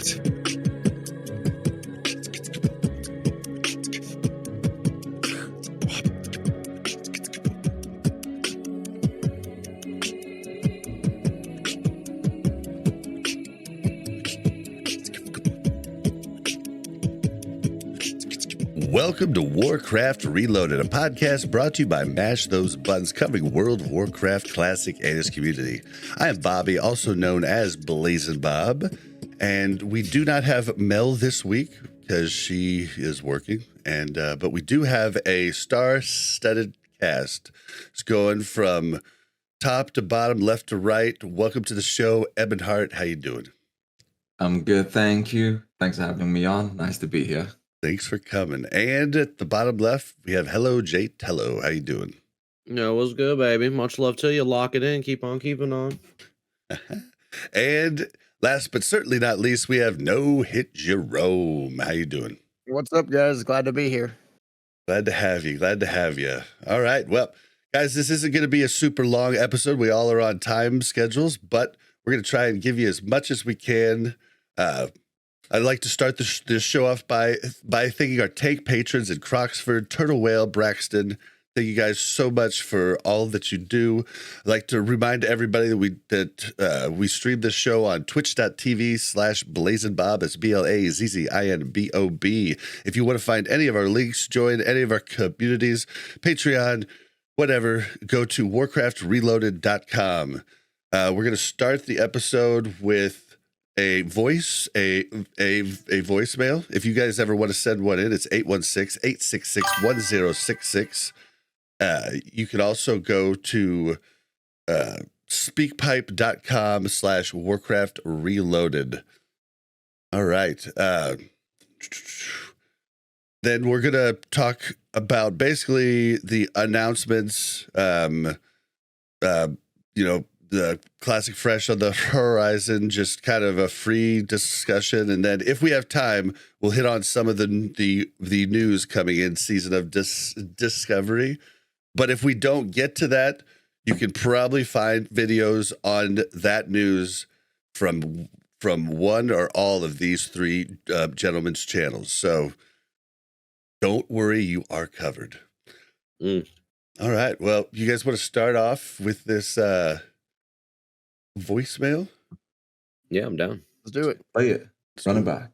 Welcome to Warcraft Reloaded, a podcast brought to you by Mash Those Buttons, covering World of Warcraft Classic and its community. I am Bobby, also known as Blazin' Bob, and we do not have Mel this week because she is working, but we do have a star-studded cast. It's going from top to bottom, left to right. Welcome to the show, Eben Hart. How you doing? I'm good, thank you. Thanks for having me on. Nice to be here. Thanks for coming. And at the bottom left, we have Hello Jay Tello. How you doing? No, what's good, baby? Much love to you. Lock it in. Keep on keeping on. And last but certainly not least, we have No Hit Jerome. How you doing? What's up, guys? Glad to be here. Glad to have you. Glad to have you. All right. Well, guys, this isn't going to be a super long episode. We all are on time schedules, but we're going to try and give you as much as we can. I'd like to start this show off by thanking our Tank patrons in Croxford, Turtle Whale, Braxton. Thank you guys so much for all that you do. I'd like to remind everybody that we stream this show on twitch.tv/BlazinBob. It's BLAZZINBOB. If you want to find any of our links, join any of our communities, Patreon, whatever, go to warcraftreloaded.com. We're going to start the episode with a voicemail. If you guys ever want to send one in, it's 816-866-1066. You can also go to speakpipe.com/Warcraft Reloaded. All right. Then we're going to talk about basically the announcements, the Classic Fresh on the horizon, just kind of a free discussion. And then if we have time, we'll hit on some of the news coming in Season of Discovery. But if we don't get to that, you can probably find videos on that news from one or all of these three gentlemen's channels. So don't worry, you are covered. All right. Well, you guys want to start off with this voicemail? Yeah, I'm down. Let's do it. Play it. Run it back.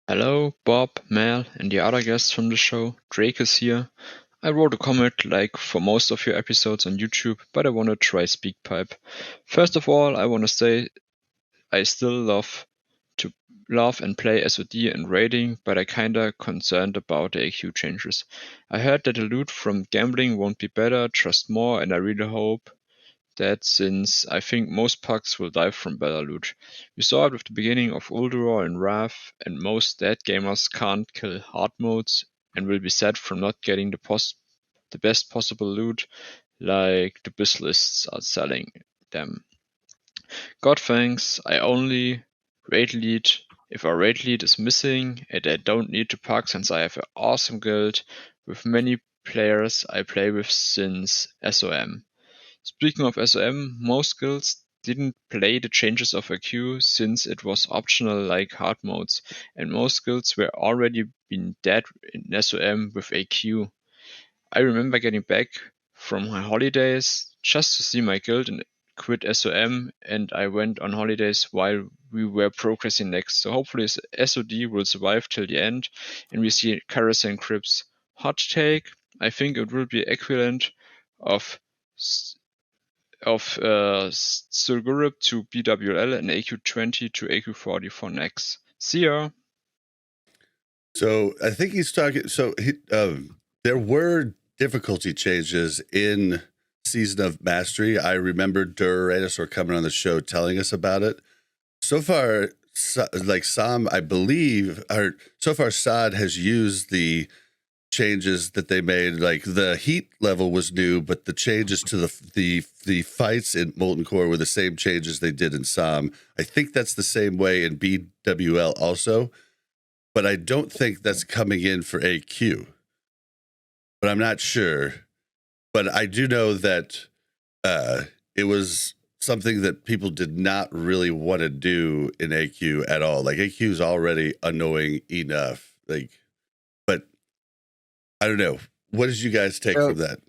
Hello, Bob, Mel, and the other guests from the show. Drake is here. I wrote a comment like for most of your episodes on YouTube, but I want to try SpeakPipe. First of all, I want to say I still love and play SOD and raiding, but I kinda concerned about the AQ changes. I heard that the loot from gambling won't be better, just more, and I really hope that since I think most pucks will die from better loot. We saw it with the beginning of Ulduror and Wrath, and most dead gamers can't kill hard modes and will be sad from not getting the best possible loot like the Bislists are selling them. God thanks, I only raid lead if our raid lead is missing, and I don't need to puck since I have an awesome guild with many players I play with since SOM. Speaking of SOM, most guilds didn't play the changes of AQ since it was optional like hard modes, and most guilds were already been dead in SOM with AQ. I remember getting back from my holidays just to see my guild and quit SOM, and I went on holidays while we were progressing next. So hopefully SOD will survive till the end and we see Carousel Crypts. Hot take, I think it will be equivalent of Sulgurup to BWL and AQ20 to AQ40 for next. See ya. So I think he's talking. So there were difficulty changes in Season of Mastery. I remember Duratus coming on the show telling us about it. So far, like Sam, I believe, or so far Saad has used the changes that they made. Like the heat level was new, but the changes to the fights in Molten Core were the same changes they did in Sam. I think that's the same way in BWL also, but I don't think that's coming in for AQ. But I'm not sure. But I do know that it was something that people did not really want to do in AQ at all. Like AQ is already annoying enough. Like, but I don't know. What did you guys take from that?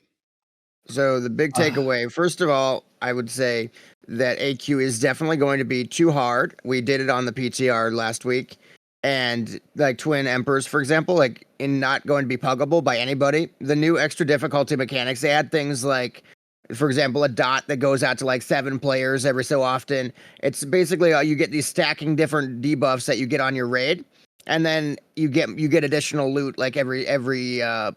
So the big takeaway, first of all, I would say that AQ is definitely going to be too hard. We did it on the PTR last week. And like Twin Emperors, for example, like in not going to be puggable by anybody. The new extra difficulty mechanics, they add things like, for example, a dot that goes out to like 7 players every so often. It's basically you get these stacking different debuffs that you get on your raid, and then you get additional loot like every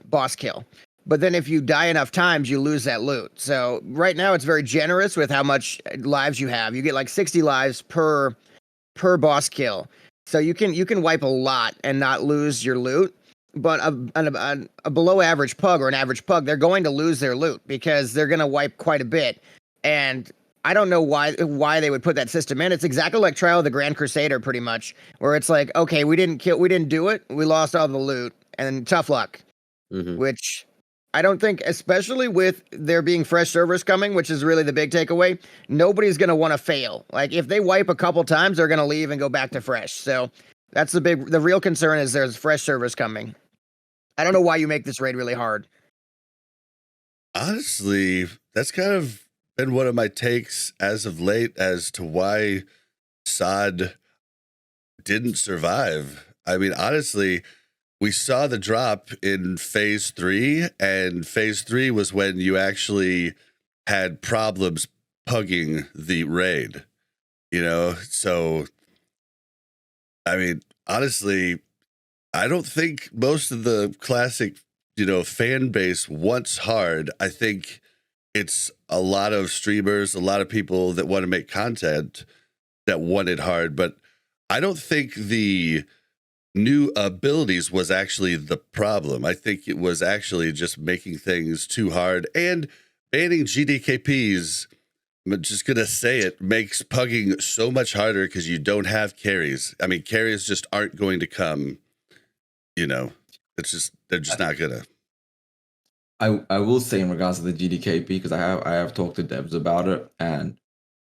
boss kill. But then if you die enough times, you lose that loot. So right now it's very generous with how much lives you have. You get like 60 lives per boss kill. So you can wipe a lot and not lose your loot. But a below average pug or an average pug, they're going to lose their loot because they're going to wipe quite a bit. And I don't know why they would put that system in. It's exactly like Trial of the Grand Crusader, pretty much, where it's like, okay, we didn't do it, we lost all the loot, and tough luck. Mm-hmm. Which I don't think, especially with there being fresh servers coming, which is really the big takeaway, nobody's going to want to fail. Like if they wipe a couple times, they're going to leave and go back to fresh. So that's the real concern is there's fresh servers coming. I don't know why you make this raid really hard. Honestly, that's kind of been one of my takes as of late as to why SOD didn't survive. I mean, honestly, we saw the drop in phase 3, and phase 3 was when you actually had problems pugging the raid, you know? So, I mean, honestly, I don't think most of the classic, fan base wants hard. I think it's a lot of streamers, a lot of people that want to make content that want it hard, but I don't think the new abilities was actually the problem. I think it was actually just making things too hard and banning GDKPs. I'm just going to say it makes pugging so much harder because you don't have carries. I mean, carries just aren't going to come, they're just not going to. I will say in regards to the GDKP, because I have talked to devs about it, and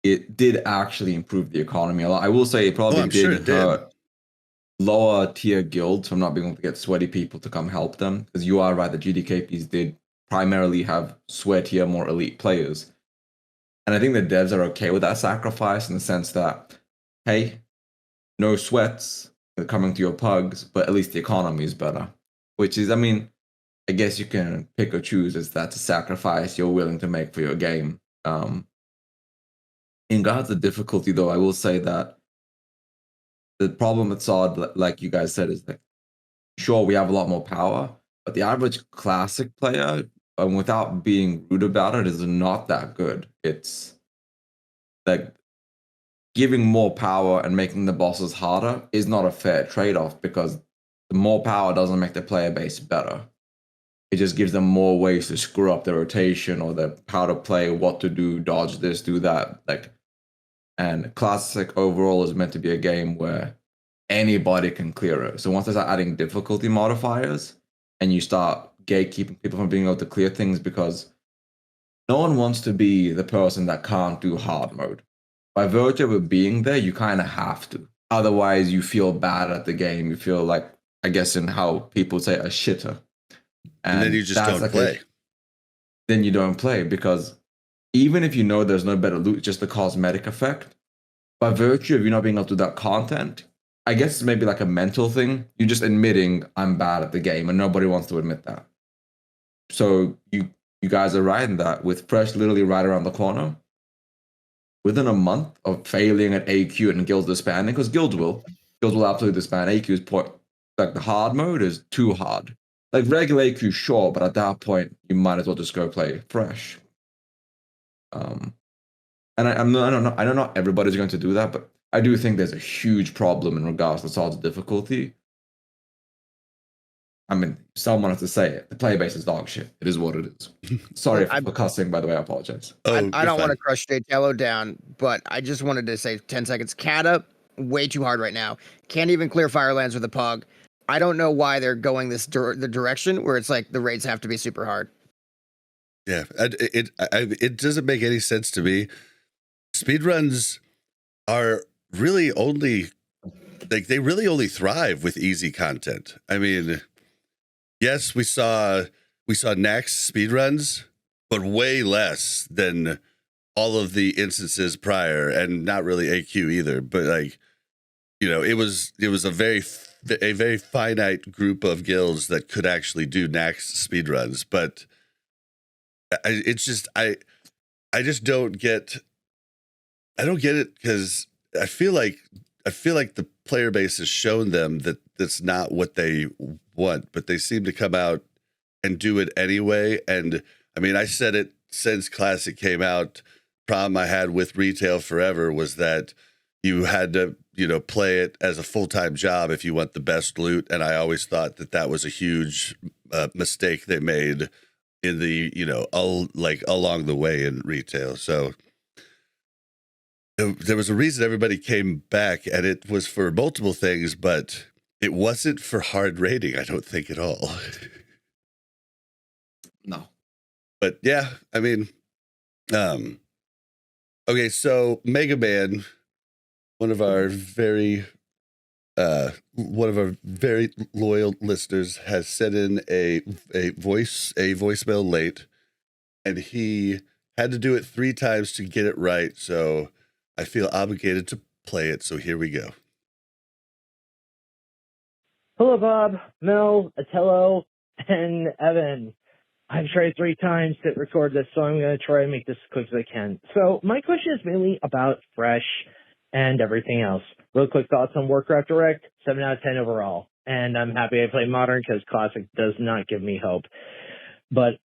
it did actually improve the economy a lot. I will say it probably did hurt lower tier guilds from not being able to get sweaty people to come help them, because you are right, the GDKPs did primarily have sweatier, more elite players. And I think the devs are okay with that sacrifice in the sense that, hey, no sweats coming to your pugs, but at least the economy is better. Which is, I mean, I guess you can pick or choose as that's a sacrifice you're willing to make for your game. In regards to difficulty, though, I will say that the problem with SOD, like you guys said, is that sure, we have a lot more power, but the average classic player, without being rude about it, is not that good. It's like giving more power and making the bosses harder is not a fair trade-off, because the more power doesn't make the player base better. It just gives them more ways to screw up their rotation or their how to play, what to do, dodge this, do that. And Classic overall is meant to be a game where anybody can clear it. So once they start adding difficulty modifiers and you start gatekeeping people from being able to clear things, because no one wants to be the person that can't do hard mode. By virtue of it being there, you kind of have to. Otherwise, you feel bad at the game. You feel like, I guess in how people say, a shitter. And then you just don't play. Then you don't play, because even if you know there's no better loot, just the cosmetic effect, by virtue of you not being able to do that content, I guess it's maybe like a mental thing. You're just admitting I'm bad at the game, and nobody wants to admit that. So you guys are right in that, with Fresh literally right around the corner, within a month of failing at AQ and guilds disbanding, because guilds will absolutely disband. AQ's point, like the hard mode is too hard. Like regular AQ, sure, but at that point you might as well just go play Fresh. And I know not everybody's going to do that, but I do think there's a huge problem in regards to SOD's difficulty. I mean, someone has to say it. The player base is dog shit. It is what it is. Sorry for cussing, by the way. I apologize. I don't want to crush Yellow down, but I just wanted to say 10 seconds. Kata, way too hard right now. Can't even clear Firelands with a pug. I don't know why they're going the direction where it's like the raids have to be super hard. Yeah, it doesn't make any sense to me. speedruns are really only they really only thrive with easy content. I mean, yes, we saw Nax speedruns, but way less than all of the instances prior, and not really AQ either. But like, it was a very finite group of guilds that could actually do Nax speedruns. But I just don't get it, because I feel like the player base has shown them that that's not what they want, but they seem to come out and do it anyway. And I mean, I said it since Classic came out. Problem I had with retail forever was that you had to, play it as a full-time job if you want the best loot. And I always thought that was a huge mistake they made in the, along the way in retail. So there was a reason everybody came back, and it was for multiple things, but it wasn't for hard raiding, I don't think, at all. No. But yeah, I mean, okay, so Mega Man, one of our very loyal listeners, has sent in a voicemail late, and he had to do it 3 times to get it right. So I feel obligated to play it. So here we go. Hello, Bob, Mel, Atello, and Evan. I've tried 3 times to record this, so I'm going to try and make this as quick as I can. So my question is mainly about Fresh and everything else. Real quick thoughts on Warcraft Direct, 7 out of 10 overall. And I'm happy I play Modern, because Classic does not give me hope. But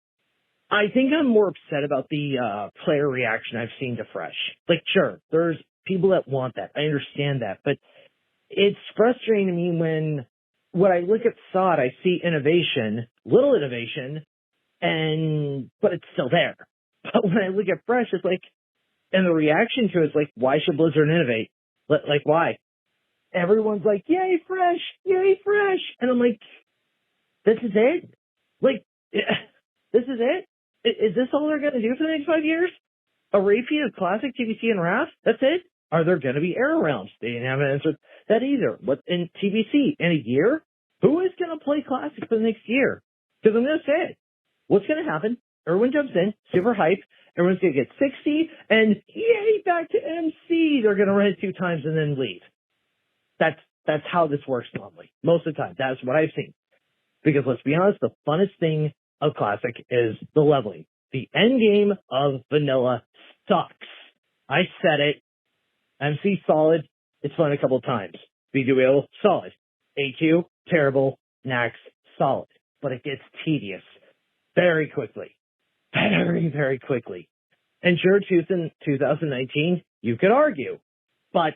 I think I'm more upset about the player reaction I've seen to Fresh. Like, sure, there's people that want that. I understand that. But it's frustrating to me when I look at SOD, I see innovation, little innovation, but it's still there. But when I look at Fresh, it's like, and the reaction to it is like, why should Blizzard innovate? Like, why? Everyone's like, yay, Fresh, yay, Fresh. And I'm like, this is it? Like, this is it? Is this all they're going to do for the next 5 years? A repeat of Classic, TBC, and Wrath? That's it? Are there going to be error rounds? They didn't have an answer to that either. What in TBC? In a year? Who is going to play Classic for the next year? Because I'm going to say it. What's going to happen? Everyone jumps in, super hype. Everyone's going to get 60, and yay, back to MC. They're going to run it 2 times and then leave. That's how this works normally. Most of the time. That's what I've seen. Because let's be honest, the funnest thing of Classic is the leveling. The end game of vanilla sucks. I said it. MC solid. It's fun a couple of times. BG Wheel, solid. AQ, terrible. Nax, solid. But it gets tedious very quickly. Very, very quickly. And sure, 2019, you could argue. But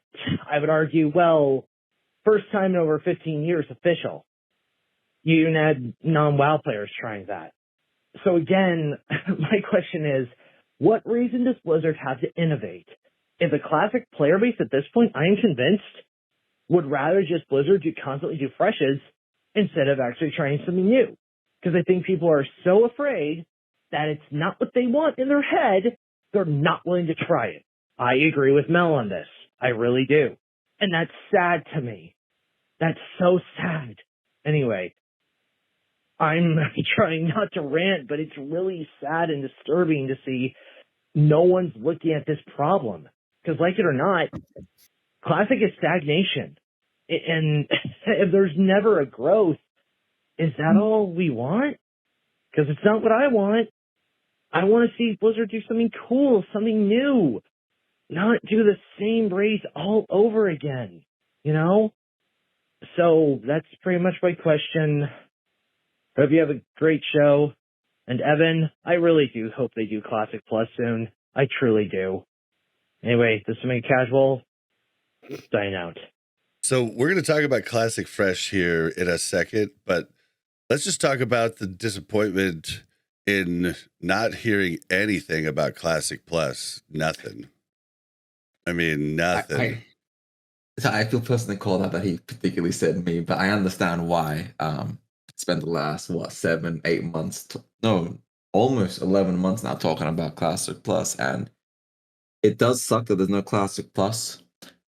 I would argue, well, first time in over 15 years official. You even had non-WoW players trying that. So again, my question is, what reason does Blizzard have to innovate? If the Classic player base at this point, I am convinced, would rather just Blizzard constantly do freshes instead of actually trying something new. Because I think people are so afraid that it's not what they want in their head, they're not willing to try it. I agree with Mel on this. I really do. And that's sad to me. That's so sad. Anyway, I'm trying not to rant, but it's really sad and disturbing to see no one's looking at this problem. Because like it or not, Classic is stagnation. And if there's never a growth, is that all we want? Because it's not what I want. I want to see Blizzard do something cool, something new. Not do the same race all over again, you know? So that's pretty much my question. Hope you have a great show. And Evan, I really do hope they do Classic Plus soon. I truly do. Anyway, this is me Casual, signing out. So we're going to talk about Classic Fresh here in a second, but let's just talk about the disappointment in not hearing anything about Classic Plus. Nothing. I mean, nothing. I feel personally called out that he particularly said me, but I understand why. Spent the last, 7, 8 months, almost 11 months now talking about Classic Plus, and it does suck that there's no Classic Plus.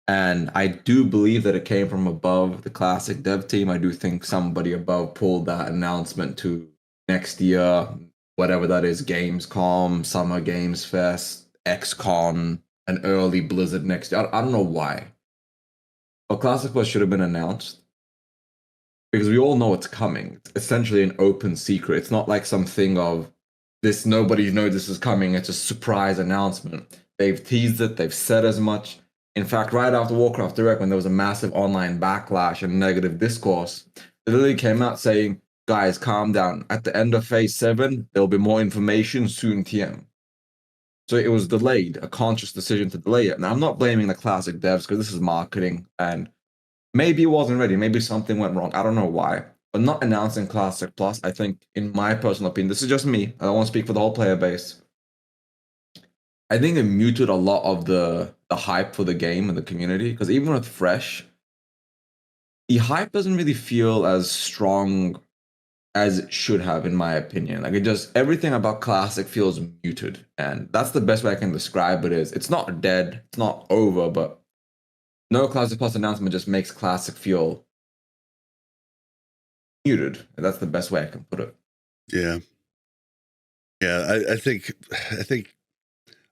And I do believe that it came from above the Classic dev team. I do think somebody above pulled that announcement to next year, whatever that is, Gamescom, Summer Games Fest, XCon, an early Blizzard next year. I don't know why. But Classic Plus should have been announced because we all know it's coming. It's essentially an open secret. It's not like something of this, nobody knows this is coming. It's a surprise announcement. They've teased it. They've said as much. In fact, right after Warcraft Direct, when there was a massive online backlash and negative discourse, they literally came out saying, guys, calm down. At the end of Phase 7, there'll be more information soon TM. So it was delayed, a conscious decision to delay it. Now, I'm not blaming the Classic devs because this is marketing, and maybe it wasn't ready. Maybe something went wrong. I don't know why. But not announcing Classic Plus, I think, in my personal opinion, this is just me. I don't want to speak for the whole player base. I think it muted a lot of the hype for the game and the community, because even with Fresh, the hype doesn't really feel as strong as it should have, in my opinion. Like, it just, everything about Classic feels muted, and that's the best way I can describe it. Is it's not dead, it's not over, but no Classic Plus announcement just makes Classic feel muted. And that's the best way I can put it. Yeah. I think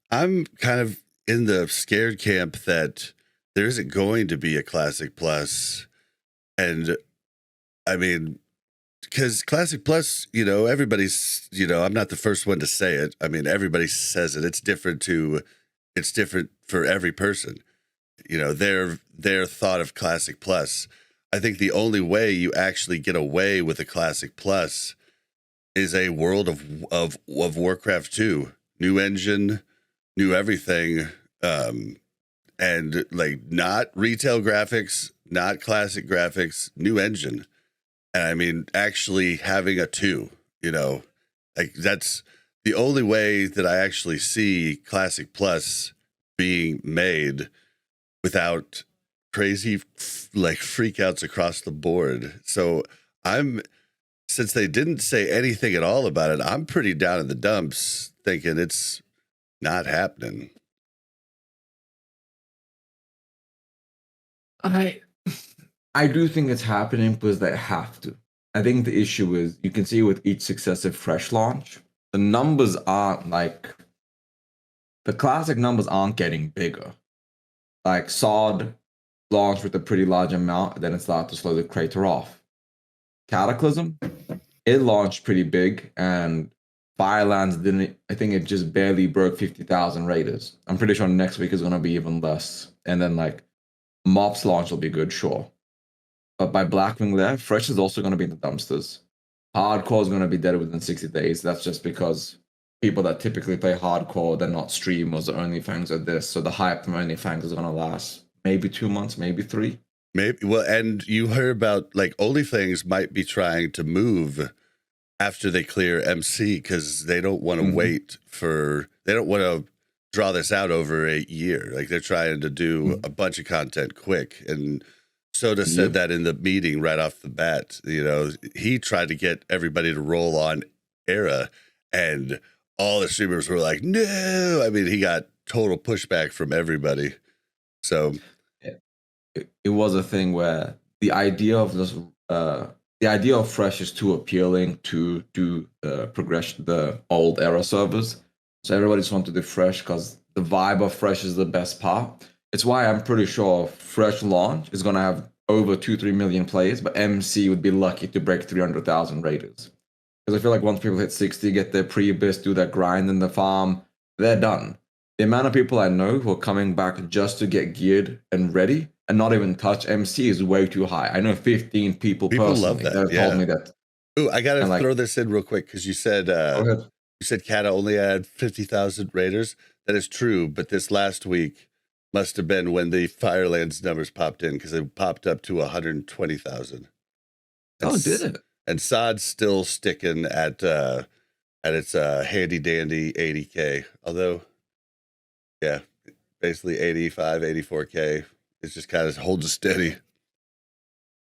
I'm kind of in the scared camp that there isn't going to be a Classic Plus. And I mean, because Classic Plus, everybody's, I'm not the first one to say it. I mean, everybody says it. It's different for every person. Their thought of Classic Plus. I think the only way you actually get away with a Classic Plus is a world of Warcraft 2, new engine, new everything, and like not retail graphics, not classic graphics, new engine. And I mean, actually having a 2, like that's the only way that I actually see Classic Plus being made without crazy like freakouts across the board. So since they didn't say anything at all about it, I'm pretty down in the dumps thinking it's not happening. I do think it's happening because they have to. I think the issue is, you can see with each successive Fresh launch, the numbers aren't like, the Classic numbers aren't getting bigger. Like SOD launched with a pretty large amount, then it started to slowly crater off. Cataclysm, it launched pretty big, and Firelands didn't. I think it just barely broke 50,000 raiders. I'm pretty sure next week is going to be even less. And then like Mop's launch will be good, sure. But by Blackwing there, Fresh is also going to be in the dumpsters. Hardcore is going to be dead within 60 days. That's just because people that typically play hardcore, they're not streamers or OnlyFans or this. So the hype from OnlyFans is going to last maybe 2 months, maybe 3. Maybe. Well, and you heard about like OnlyFans might be trying to move after they clear MC because they don't want to they don't want to draw this out over a year. Like they're trying to do a bunch of content quick. And Soda said that in the meeting right off the bat. He tried to get everybody to roll on Era, and all the streamers were like, no. I mean, he got total pushback from everybody. So it was a thing where the idea of this, the idea of Fresh is too appealing to do progression, the old Era servers. So everybody just wanted to do Fresh because the vibe of Fresh is the best part. It's why I'm pretty sure Fresh launch is going to have over 2-3 million players, but MC would be lucky to break 300,000 raiders. Because I feel like once people hit 60, get their pre-abyss, do that grind in the farm, they're done. The amount of people I know who are coming back just to get geared and ready and not even touch MC is way too high. I know 15 people personally love that told me that. Ooh, I gotta throw this in real quick because you said Kata only had 50,000 raiders. That is true, but this last week must have been when the Firelands numbers popped in because it popped up to 120,000. Oh, did it? And Sod's still sticking at its handy dandy 80K. Although, yeah, basically 85, 84K. It just kind of holds steady.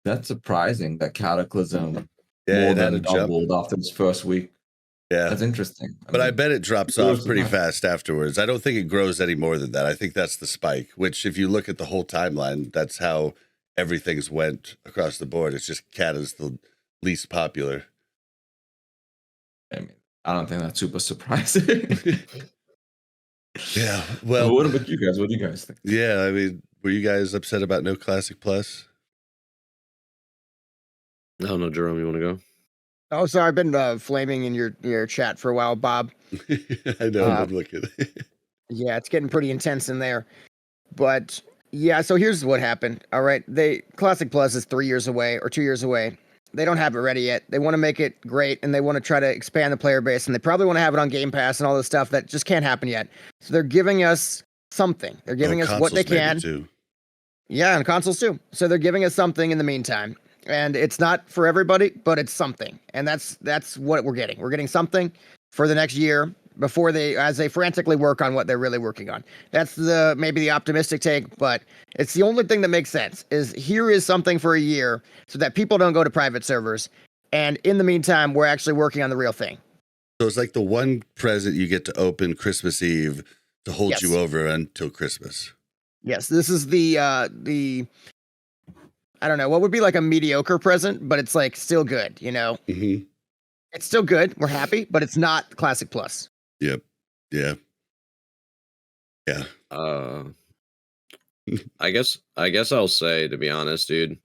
That's surprising that Cataclysm more than doubled after its first week. Yeah. That's interesting. But I bet it drops off pretty fast afterwards. I don't think it grows any more than that. I think that's the spike, which if you look at the whole timeline, that's how everything's went across the board. It's just cat is the least popular. I mean, I don't think that's super surprising. Yeah. Well, what about you guys? What do you guys think? Yeah, I mean, were you guys upset about no Classic Plus? I don't know, Jerome, you want to go? Oh, sorry, I've been flaming in your chat for a while, Bob. I know, I'm looking. Yeah, it's getting pretty intense in there. But yeah, so here's what happened. All right, Classic Plus is 3 years away or 2 years away. They don't have it ready yet. They want to make it great, and they want to try to expand the player base, and they probably want to have it on Game Pass and all this stuff that just can't happen yet. So they're giving us something. They're giving us what they can. Too. Yeah, and consoles too. So they're giving us something in the meantime. And it's not for everybody, but it's something. And that's what we're getting. We're getting something for the next year before as they frantically work on what they're really working on. That's maybe the optimistic take, but it's the only thing that makes sense is here is something for a year so that people don't go to private servers. And in the meantime, we're actually working on the real thing. So it's like the one present you get to open Christmas Eve to hold Yes. you over until Christmas. Yes, this is the I don't know, what would be like a mediocre present, but it's like still good, you know? Mm-hmm. It's still good. We're happy, but it's not Classic Plus. Yep. Yeah. Yeah. I guess I'll say, to be honest, dude,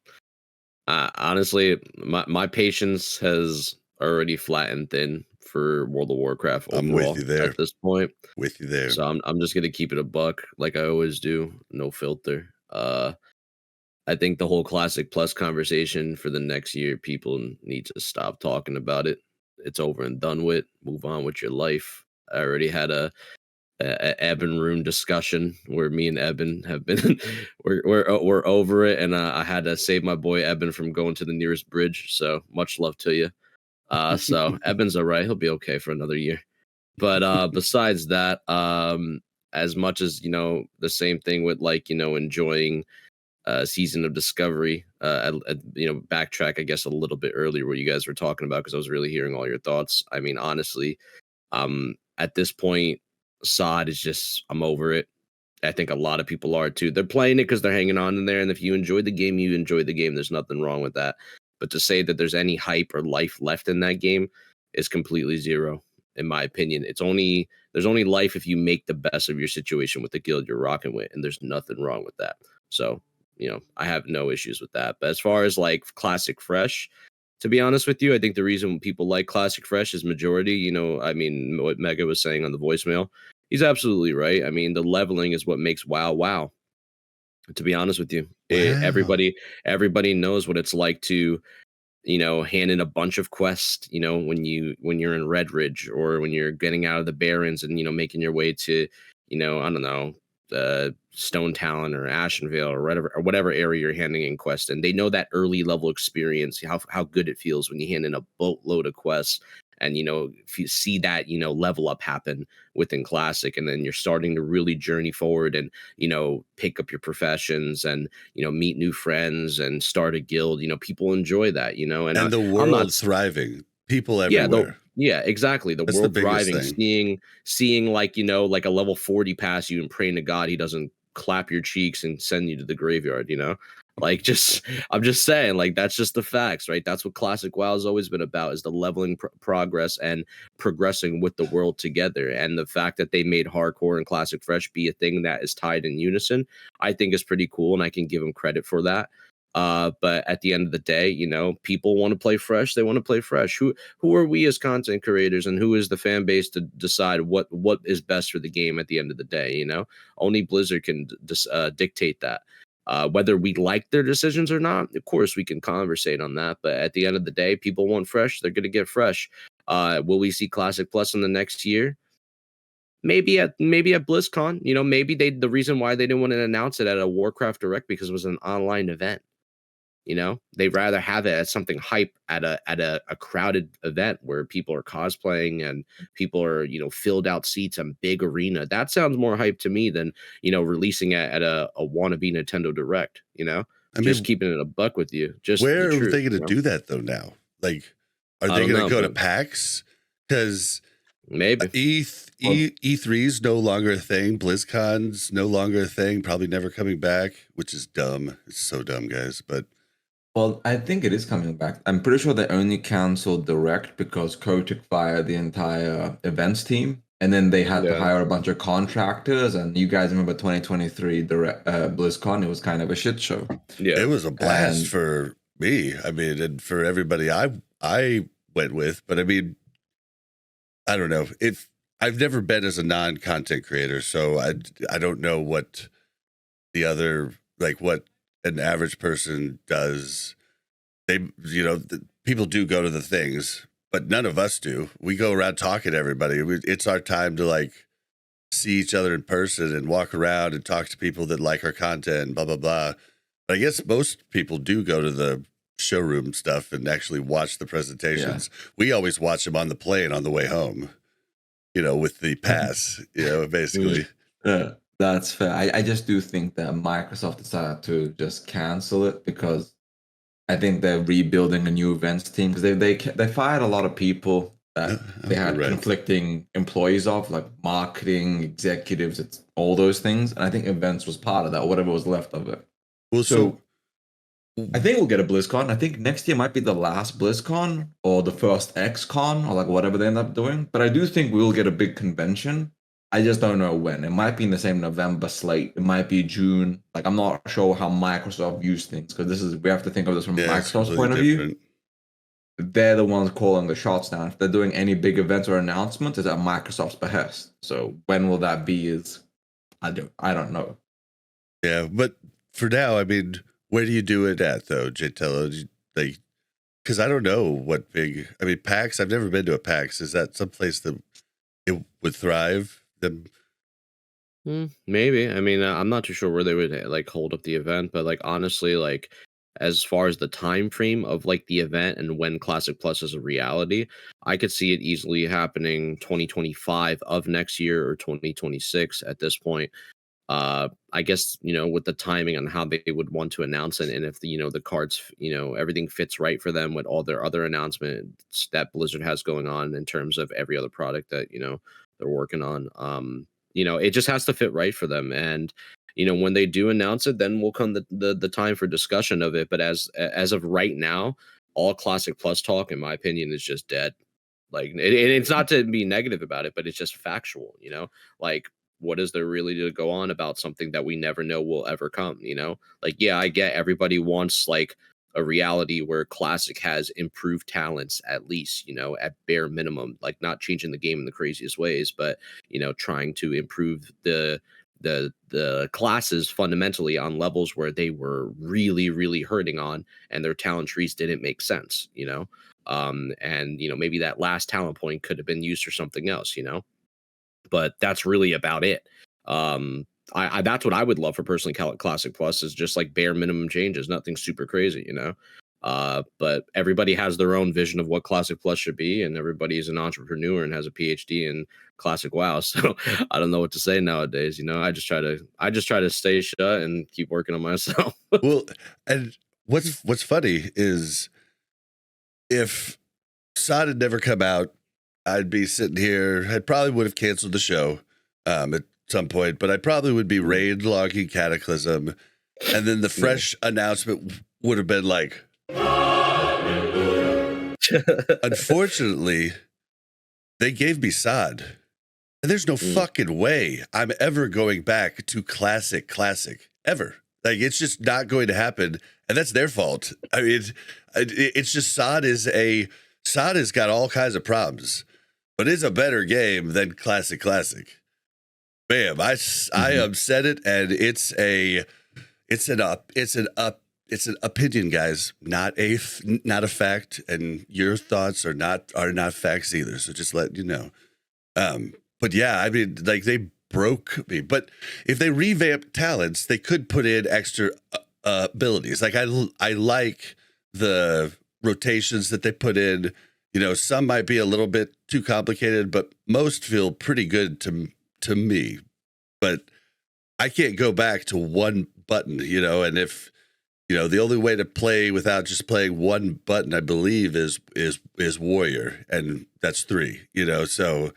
honestly, my patience has already flattened thin for World of Warcraft overall. I'm with you there. At this point. With you there. So I'm just gonna keep it a buck, like I always do, no filter. I think the whole Classic Plus conversation for the next year, people need to stop talking about it. It's over and done with. Move on with your life. I already had a Eben room discussion where me and Eben have been we're over it, and I had to save my boy Eben from going to the nearest bridge. So much love to you. So Eben's all right. He'll be okay for another year. But besides that, as much as the same thing with enjoying Season of Discovery, backtrack I guess a little bit earlier what you guys were talking about, because I was really hearing all your thoughts. I mean, honestly, at this point, SOD is just, I'm over it. I think a lot of people are too. They're playing it because they're hanging on in there, and if you enjoy the game, you enjoy the game. There's nothing wrong with that. But to say that there's any hype or life left in that game is completely zero, in my opinion. There's only life if you make the best of your situation with the guild you're rocking with, and there's nothing wrong with that. So I have no issues with that. But as far as like Classic Fresh, to be honest with you, I think the reason people like Classic Fresh is majority, I mean, what Mega was saying on the voicemail, he's absolutely right. I mean, the leveling is what makes WoW. To be honest with you, everybody knows what it's like to, hand in a bunch of quests, when you're in Red Ridge, or when you're getting out of the Barrens and, making your way to, I don't know, Stone Talon or Ashenvale or whatever area you're handing in quests, and they know that early level experience, how good it feels when you hand in a boatload of quests, and if you see that level up happen within Classic, and then you're starting to really journey forward and pick up your professions and meet new friends and start a guild, people enjoy that, and the world's thriving, people everywhere. Yeah, exactly. That's world thriving, seeing like like a level 40 pass you and praying to God he doesn't clap your cheeks and send you to the graveyard, like I'm just saying, like, that's just the facts, right? That's what Classic WoW has always been about, is the leveling progress and progressing with the world together. And the fact that they made hardcore and Classic Fresh be a thing that is tied in unison, I think is pretty cool, and I can give them credit for that. But at the end of the day, people want to play fresh. They want to play fresh. Who are we as content creators, and who is the fan base to decide what is best for the game at the end of the day? Only Blizzard can dictate that. Whether we like their decisions or not, of course, we can conversate on that. But at the end of the day, people want fresh. They're going to get fresh. Will we see Classic Plus in the next year? Maybe at BlizzCon. Maybe the reason why they didn't want to announce it at a Warcraft Direct because it was an online event. They'd rather have it as something hype at a crowded event where people are cosplaying and people are, filled out seats and big arena. That sounds more hype to me than, releasing it at a wannabe Nintendo Direct, just keeping it a buck with you. Just where are they going to do that though now? Like, are they going to go to PAX? Because Maybe E3 is no longer a thing. BlizzCon's no longer a thing. Probably never coming back, which is dumb. It's so dumb, guys. But well, I think it is coming back. I'm pretty sure they only canceled Direct because Kotick fired the entire events team, and then they had to hire a bunch of contractors. And you guys remember 2023 BlizzCon? It was kind of a shit show. Yeah, it was a blast for me. I mean, and for everybody I went with. But I mean, I don't know. I've never been as a non-content creator, so I don't know what the other, like what an average person does. People do go to the things, but none of us do. We go around talking to everybody. It's our time to like see each other in person and walk around and talk to people that like our content and blah, blah, blah. But I guess most people do go to the showroom stuff and actually watch the presentations. Yeah. We always watch them on the plane on the way home, with the pass, basically. Yeah. That's fair. I just do think that Microsoft decided to just cancel it because I think they're rebuilding a new events team because they fired a lot of people that they had conflicting employees of, like marketing, executives, it's all those things. And I think events was part of that, whatever was left of it. Well, so I think we'll get a BlizzCon. I think next year might be the last BlizzCon or the first XCon or like whatever they end up doing. But I do think we'll get a big convention. I just don't know when. It might be in the same November slate. It might be June. Like, I'm not sure how Microsoft views things because we have to think of this from Microsoft's point of view. They're the ones calling the shots now. If they're doing any big events or announcements, it's at Microsoft's behest. So when will that be? I don't know. Yeah, but for now, I mean, where do you do it at though, Jatello? Because I don't know what big. I mean, PAX. I've never been to a PAX. Is that someplace that it would thrive? Maybe. I mean, I'm not too sure where they would like hold up the event, but like honestly, like as far as the time frame of like the event and when Classic Plus is a reality, I could see it easily happening 2025 of next year or 2026 at this point. I guess, with the timing on how they would want to announce it and if the cards, everything fits right for them with all their other announcements that Blizzard has going on in terms of every other product that, they're working on. It just has to fit right for them. And, when they do announce it, then will come the time for discussion of it. But as of right now, all Classic Plus talk, in my opinion, is just dead. Like, it's not to be negative about it, but it's just factual, like, what is there really to go on about something that we never know will ever come, Like, yeah, I get everybody wants like a reality where Classic has improved talents, at least, at bare minimum, like not changing the game in the craziest ways, but, trying to improve the classes fundamentally on levels where they were really, really hurting on and their talent trees didn't make sense, and, maybe that last talent point could have been used for something else, but that's really about it. I that's what I would love for personally Classic Plus is just like bare minimum changes, nothing super crazy, but everybody has their own vision of what Classic Plus should be, and everybody is an entrepreneur and has a PhD in Classic WoW. So I don't know what to say nowadays. I just try to stay shut and keep working on myself. Well, and what's funny is if SOD had never come out, I'd be sitting here. I probably would have canceled the show at some point, but I probably would be raid logging Cataclysm, and then the fresh announcement would have been like, unfortunately, they gave me SOD, and there's no fucking way I'm ever going back to classic ever. Like, it's just not going to happen, and that's their fault. I mean, it's just SOD has got all kinds of problems, but it's a better game than classic. Bam! I said it, and it's an opinion, guys, not a fact, and your thoughts are not facts either. So just let you know. But yeah, I mean, like, they broke me. But if they revamp talents, they could put in extra abilities. Like, I like the rotations that they put in. Some might be a little bit too complicated, but most feel pretty good to me. But I can't go back to one button, and if the only way to play without just playing one button, I believe, is warrior, and that's 3. So,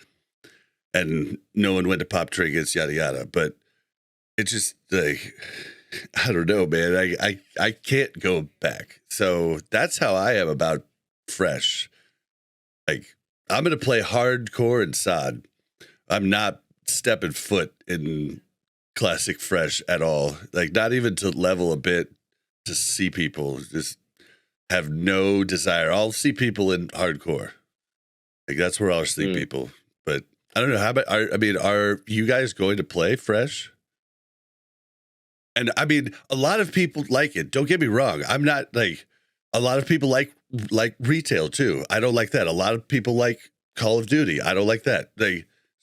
and knowing when to pop trinkets, yada yada. But it's just like, I don't know, man. I can't go back. So that's how I am about Fresh. Like, I'm gonna play hardcore and sod. I'm not stepping foot in classic Fresh at all. Like, not even to level a bit to see people. Just have no desire. I'll see people in hardcore. Like, that's where I'll see people. But I don't know. How about, are you guys going to play Fresh? And I mean, a lot of people like it. Don't get me wrong. I'm not like, a lot of people like retail too. I don't like that. A lot of people like Call of Duty. I don't like that.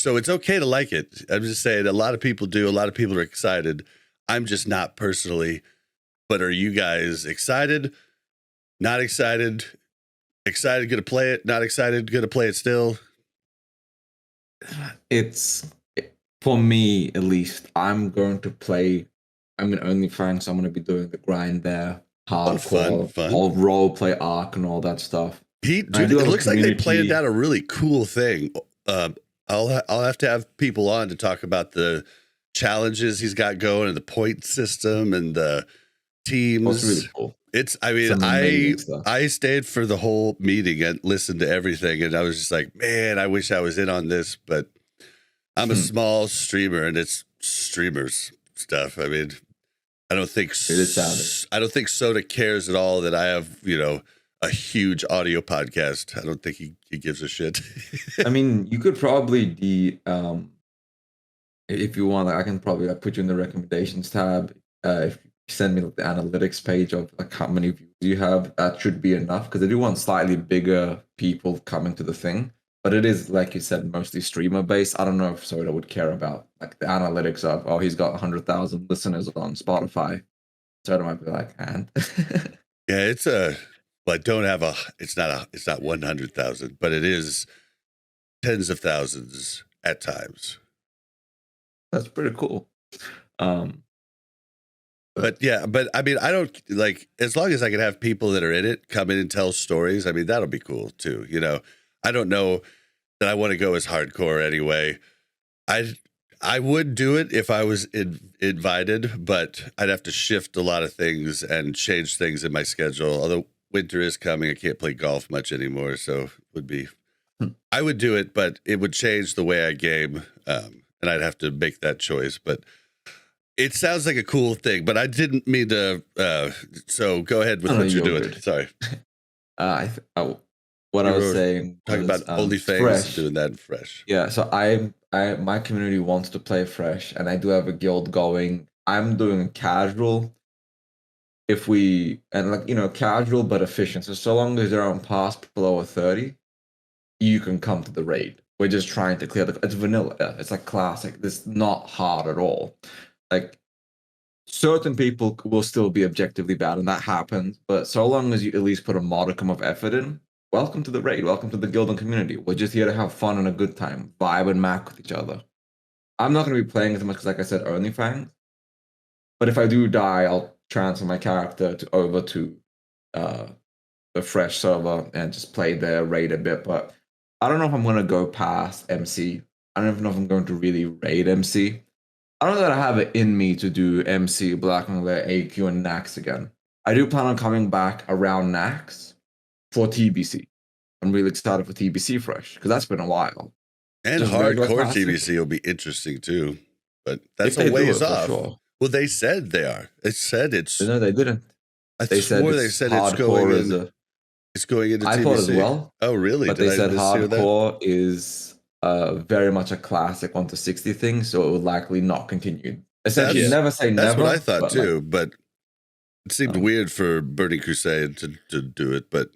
So it's okay to like it. I'm just saying, a lot of people do. A lot of people are excited. I'm just not personally. But are you guys excited? Not excited? Excited, gonna play it? Not excited, gonna play it still? It's, for me at least, I'm going to play. I'm an OnlyFans, so I'm going to be doing the grind there. Hardcore, fun. All role play arc and all that stuff. It looks like they planned out a really cool thing. I'll have to have people on to talk about the challenges he's got going and the point system and the teams. That's really cool. I stayed for the whole meeting and listened to everything, and I was just like, man, I wish I was in on this, but I'm a small streamer, and it's streamers stuff. I mean, I don't think Soda cares at all that I have, a huge audio podcast. I don't think he gives a shit. I mean, you could probably if you want, I can probably put you in the recommendations tab. If you send me the analytics page of like how many views you have, that should be enough, because I do want slightly bigger people coming to the thing. But it is, like you said, mostly streamer based. I don't know if Soda would care about like the analytics of, he's got 100,000 listeners on Spotify. Soda might be like, and yeah, it's not 100,000, but it is tens of thousands at times. That's pretty cool. But I mean, I don't like, as long as I can have people that are in it come in and tell stories. I mean, that'll be cool too. I don't know that I want to go as hardcore anyway. I would do it if I was invited, but I'd have to shift a lot of things and change things in my schedule. Although winter is coming, I can't play golf much anymore, so it would be. I would do it, but it would change the way I game, and I'd have to make that choice. But it sounds like a cool thing. But I didn't mean to. So go ahead with what you're doing. Good. Sorry. What I was saying, talking about OnlyFans, doing that in Fresh. Yeah, so my community wants to play Fresh, and I do have a guild going. I'm doing casual. Casual but efficient. So long as they're on pass below 30, you can come to the raid. We're just trying to clear it's vanilla. It's like classic. It's not hard at all. Like, certain people will still be objectively bad, and that happens. But so long as you at least put a modicum of effort in, welcome to the raid. Welcome to the guild and community. We're just here to have fun and a good time, vibe and mac with each other. I'm not going to be playing as much because, like I said, OnlyFans. But if I do die, I'll transfer my character over to the Fresh server and just play their raid a bit. But I don't know if I'm going to go past MC. I don't even know if I'm going to really raid MC. I don't know that I have it in me to do MC, Black and Lair, AQ, and Nax again. I do plan on coming back around Nax for TBC. I'm really excited for TBC Fresh because that's been a while. And just hardcore TBC will be interesting too, but that's a ways off. Sure. Well, they said they are. They said it's. No, they didn't. They said it's going in. It's going into TBC. I thought as well. Oh, really? But they said hardcore is very much a classic 1 to 60 thing, so it would likely not continue. Essentially, never say never. That's what I thought too, but it seemed weird for Burning Crusade to do it. But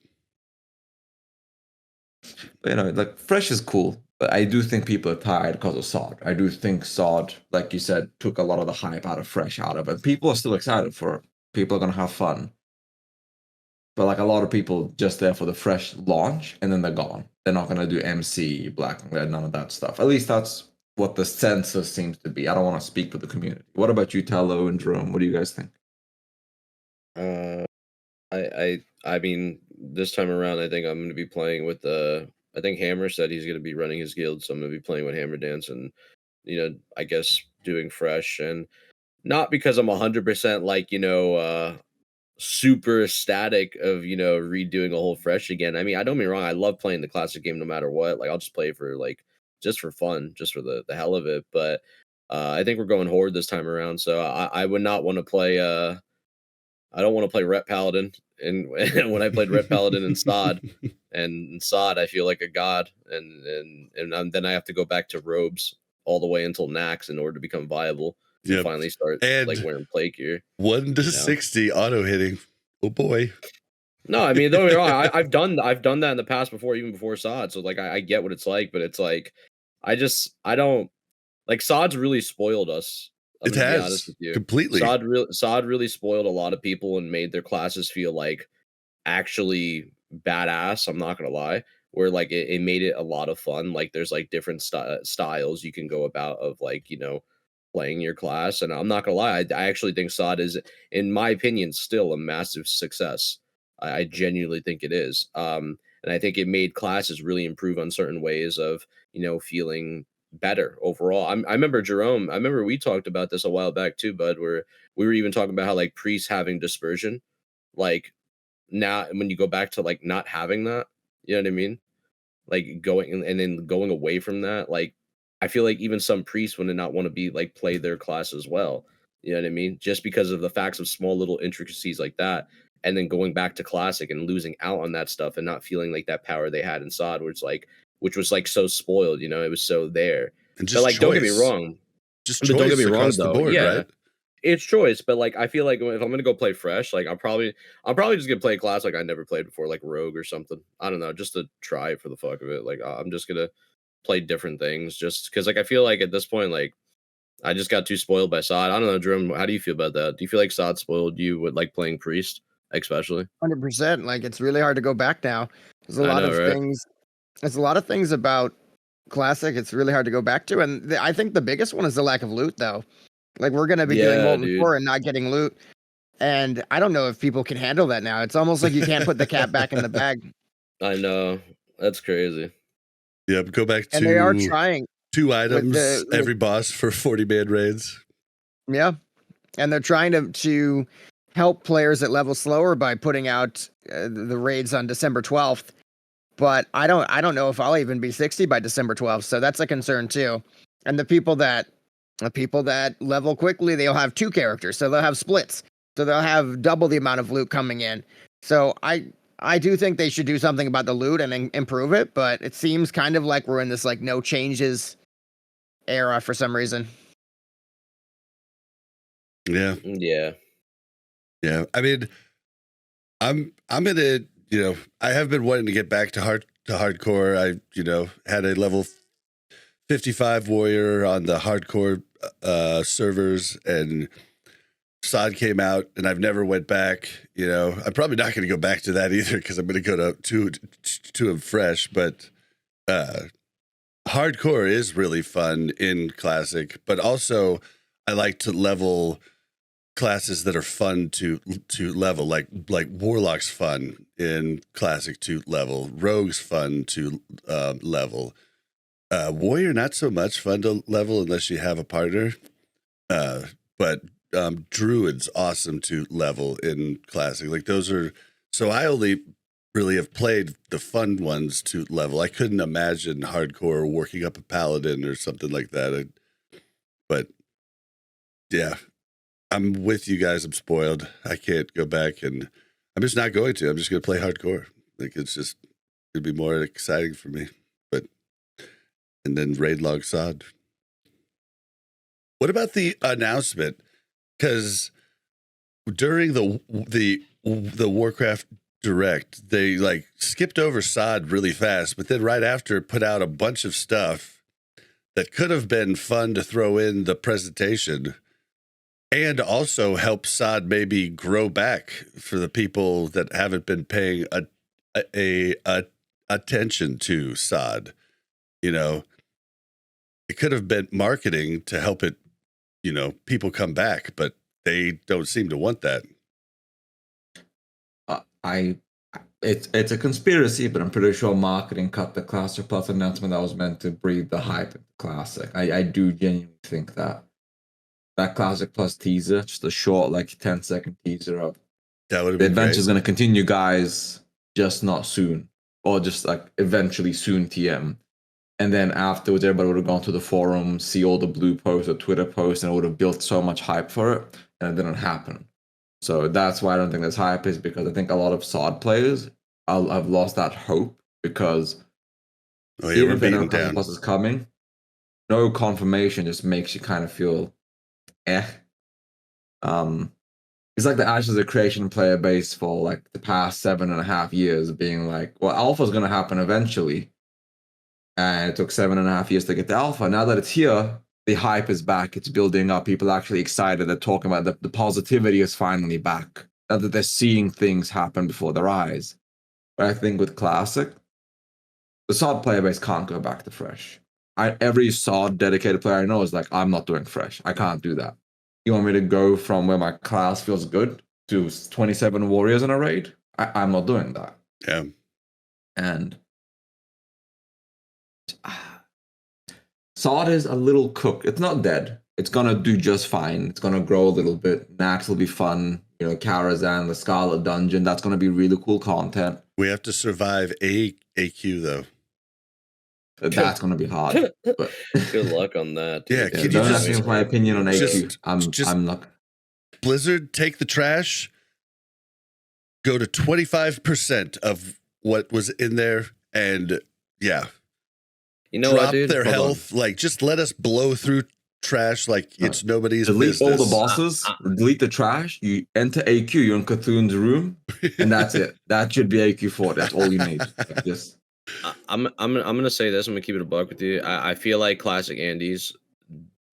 like Fresh is cool, but I do think people are tired because of SOD. I do think SOD, like you said, took a lot of the hype out of Fresh out of it. People are still excited for it. People are gonna have fun. But like a lot of people just there for the Fresh launch, and then they're gone. They're not gonna do MC, Black and Red, none of that stuff. At least that's what the census seems to be. I don't want to speak for the community. What about you, Tello and Jerome? What do you guys think? I mean, this time around, I think I'm going to be playing with I think Hammer said he's going to be running his guild, so I'm going to be playing with Hammer Dance and, I guess doing fresh, and not because I'm 100% like, super ecstatic of, redoing a whole fresh again. I mean, I don't get me wrong, I love playing the classic game no matter what. Like, I'll just play for like just for fun, just for the hell of it. But I think we're going horde this time around, so I would not want to play I don't want to play Ret Paladin. And when I played Ret Paladin and Sod, I feel like a god, and then I have to go back to robes all the way until Nax in order to become viable to finally start like wearing plate gear. 1 to 60 auto hitting. Oh boy. No, I mean, don't get me wrong. I've done that in the past before, even before Sod. So like, I get what it's like, but it's like, I don't like Sod's really spoiled us. I'm it gonna has be honest with you. Completely. Sod really spoiled a lot of people and made their classes feel like actually badass. I'm not gonna lie. Where like it made it a lot of fun. Like there's like different styles you can go about of like playing your class. And I'm not gonna lie, I actually think Sod is, in my opinion, still a massive success. I genuinely think it is. And I think it made classes really improve on certain ways of feeling better overall. I remember Jerome. I remember we talked about this a while back too, bud. Where we were even talking about how like priests having dispersion, like now when you go back to like not having that, you know what I mean? Like going and then going away from that, like I feel like even some priests would not want to be like play their class as well. You know what I mean? Just because of the facts of small little intricacies like that, and then going back to classic and losing out on that stuff and not feeling like that power they had in Sod, which was like so spoiled, it was so there. And but like, don't get me wrong. Just don't get me wrong though. The board, yeah. Right? It's choice, but like I feel like if I'm gonna go play fresh, like I'm probably just gonna play a class like I never played before, like Rogue or something. I don't know, just to try it for the fuck of it. Like I'm just gonna play different things, just because like I feel like at this point, like I just got too spoiled by Sod. I don't know, Jerome. How do you feel about that? Do you feel like Sod spoiled you with like playing Priest, especially? 100%. Like it's really hard to go back now. There's a lot of things. There's a lot of things about Classic. It's really hard to go back to, and I think the biggest one is the lack of loot, though. Like we're gonna be doing Molten Core and not getting loot, and I don't know if people can handle that now. It's almost like you can't put the cat back in the bag. I know, that's crazy. Yeah, go back to, and they are trying 2 items every boss for 40-man raids. Yeah, and they're trying to help players that level slower by putting out the raids on December 12th. But I don't know if I'll even be 60 by December 12th, so that's a concern too. And the people that level quickly, they'll have 2 characters, so they'll have splits. So they'll have double the amount of loot coming in. So I do think they should do something about the loot and improve it, but it seems kind of like we're in this like no changes era for some reason. Yeah. I mean, I'm gonna, I have been wanting to get back to hardcore. I, had a level 55 warrior on the hardcore servers, and Sod came out, and I've never went back. I'm probably not going to go back to that either because I'm going to go to him fresh. But hardcore is really fun in Classic, but also I like to level classes that are fun to level, like Warlock's fun in Classic to level, Rogue's fun to level. Warrior, not so much fun to level unless you have a partner. But Druid's awesome to level in Classic. Like those are, so I only really have played the fun ones to level. I couldn't imagine hardcore working up a paladin or something like that. But yeah, I'm with you guys. I'm spoiled. I can't go back, and I'm just not going to. I'm just going to play hardcore. Like it'd be more exciting for me. And then raid log Sod. What about the announcement? Because during the Warcraft Direct, they like skipped over Sod really fast, but then right after put out a bunch of stuff that could have been fun to throw in the presentation, and also help Sod maybe grow back for the people that haven't been paying a attention to Sod. It could have been marketing to help it, people come back, but they don't seem to want that. It's a conspiracy, but I'm pretty sure marketing cut the Classic Plus announcement that was meant to breathe the hype of the Classic. I do genuinely think that Classic Plus teaser, just a short, like 10-second teaser of that would have the been adventure is great. going to continue, guys, just not soon, or just like eventually soon TM. And then afterwards, everybody would have gone to the forum, see all the blue posts or Twitter posts, and it would have built so much hype for it, and it didn't happen. So that's why I don't think there's hype, is because I think a lot of SOD players have lost that hope, because even if they know Classic Plus is coming, no confirmation just makes you kind of feel eh. It's like the Ashes of Creation player base for like the past 7.5 years being like, well, Alpha's going to happen eventually. And it took 7.5 years to get to Alpha. Now that it's here, the hype is back. It's building up. People are actually excited. They're talking about the positivity is finally back. Now that they're seeing things happen before their eyes. But I think with Classic, the SOD player base can't go back to Fresh. Every SOD dedicated player I know is like, I'm not doing Fresh. I can't do that. You want me to go from where my class feels good to 27 warriors in a raid? I'm not doing that. Yeah. And SOD is a little cooked. It's not dead. It's going to do just fine. It's going to grow a little bit. Nax will be fun. You know, Karazhan, the Scarlet Dungeon, that's going to be really cool content. We have to survive AQ, though. That's going to be hard. But good luck on that. Yeah, can you don't ask me my opinion on AQ. I'm not. Blizzard, take the trash, go to 25% of what was in there, and yeah. You know drop what, dude? their health. Like, just let us blow through trash like it's nobody's business. Delete all the bosses, delete the trash, you enter AQ, you're in Cthulhu's room, and that's it. That should be AQ4. That's all you need. Just I'm gonna say this. I'm gonna keep it a buck with you. I feel like Classic Andes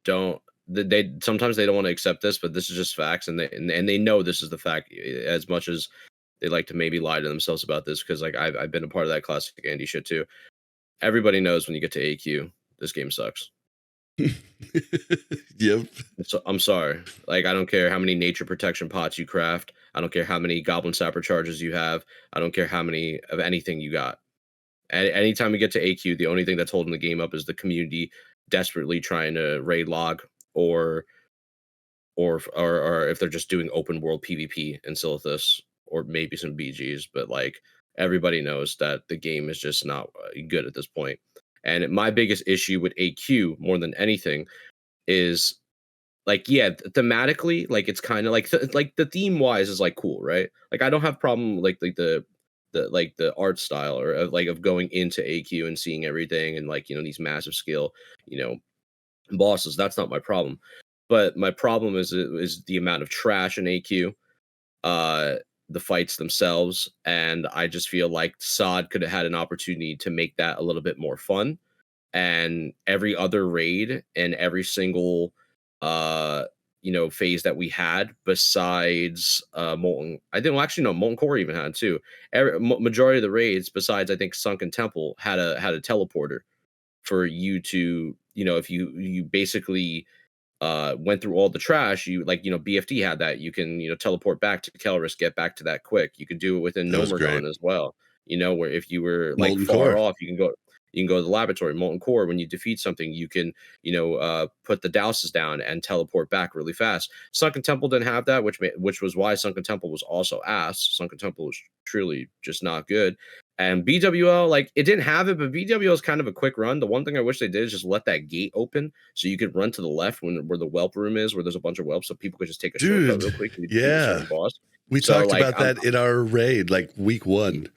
don't. They sometimes they don't want to accept this, but this is just facts, and they know this is the fact. As much as they like to maybe lie to themselves about this, because like I've been a part of that Classic Andy shit too. Everybody knows when you get to AQ, this game sucks. Yep. So I'm sorry. Like, I don't care how many nature protection pots you craft. I don't care how many goblin sapper charges you have. I don't care how many of anything you got. Anytime we get to AQ, the only thing that's holding the game up is the community desperately trying to raid log or if they're just doing open world PvP in Silithus or maybe some BGs. But like, everybody knows that the game is just not good at this point. And my biggest issue with AQ more than anything is like, yeah, thematically, like it's kind of like the theme wise is like cool, right? Like I don't have problem like the art style or of going into AQ and seeing everything and like, you know, these massive scale, you know, bosses. That's not my problem. But my problem is the amount of trash in AQ. The fights themselves, and I just feel like SOD could have had an opportunity to make that a little bit more fun. And every other raid and every single you know, phase that we had besides Molten, Molten Core even had too. Majority of the raids besides I think Sunken Temple had a teleporter for you to, you know, if you basically went through all the trash, you like, you know, BFD had that. You can, you know, teleport back to Kelris, get back to that quick. You could do it within Nomergon as well. You know, where if you were like far off, you can go to the laboratory. Molten Core, when you defeat something, you can, you know, put the douses down and teleport back really fast. Sunken Temple didn't have that, which was why Sunken Temple was also ass. Sunken Temple was truly just not good. And BWL, like, it didn't have it, but BWL is kind of a quick run. The one thing I wish they did is just let that gate open so you could run to the left where the whelp room is, where there's a bunch of whelps, so people could just take a shortcut real quick. Yeah. Boss. We talked about that in our raid, like week 1.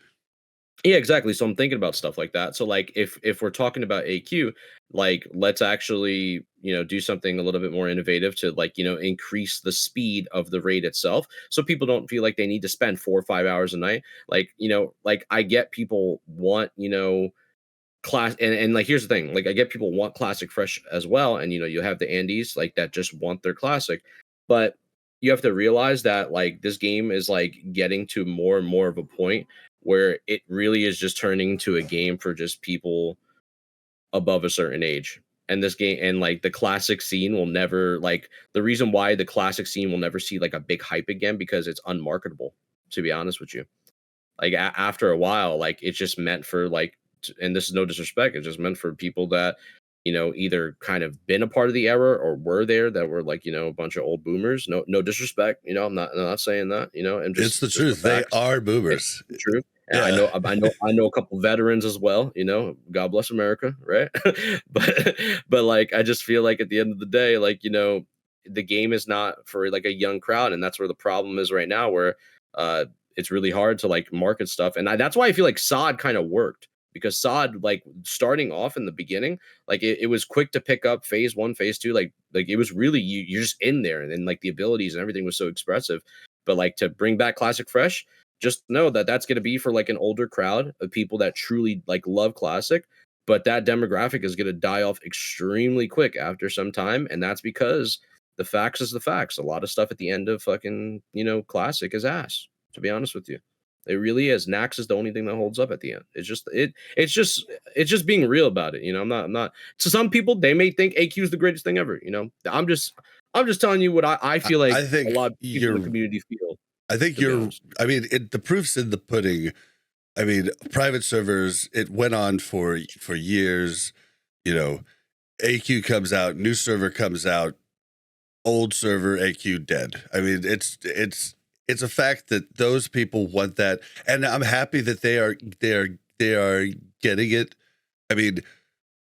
Yeah, exactly. So I'm thinking about stuff like that. So like if we're talking about AQ, like let's actually, you know, do something a little bit more innovative to like, you know, increase the speed of the raid itself so people don't feel like they need to spend 4 or 5 hours a night. Like, you know, like I get people want, you know, class and like here's the thing, like I get people want classic fresh as well, and you know, you have the Andes like that just want their classic, but you have to realize that like this game is like getting to more and more of a point where it really is just turning into a game for just people above a certain age. And this game and like the classic scene will never, like the reason why the classic scene will never see like a big hype again, because it's unmarketable, to be honest with you. like after a while, like it's just meant for like, and this is no disrespect, it's just meant for people that, you know, either kind of been a part of the era or were there, that were like, you know, a bunch of old boomers. No disrespect, you know, I'm not saying that, you know, and It's the just truth. They are boomers. It's the truth. And Yeah. I know a couple veterans as well, you know, God bless America, right? but like, I just feel like at the end of the day, like, you know, the game is not for like a young crowd. And that's where the problem is right now, where it's really hard to like market stuff. And that's why I feel like SOD kind of worked, because SOD, like starting off in the beginning, like it was quick to pick up phase 1, phase 2, like it was really, you're just in there, and then like the abilities and everything was so expressive. But like to bring back Classic Fresh, just know that that's going to be for like an older crowd of people that truly like love Classic, but that demographic is going to die off extremely quick after some time. And that's because the facts is the facts. A lot of stuff at the end of fucking, you know, Classic is ass, to be honest with you. It really is. Nax is the only thing that holds up at the end. It's just being real about it. You know, I'm not to some people, they may think AQ is the greatest thing ever. You know, I'm just telling you what I feel like I think a lot of people in the community feel. I think I mean, the proof's in the pudding. I mean, private servers, it went on for years. You know, AQ comes out, new server comes out, old server, AQ dead. I mean, it's a fact that those people want that, and I'm happy that they are getting it. I mean,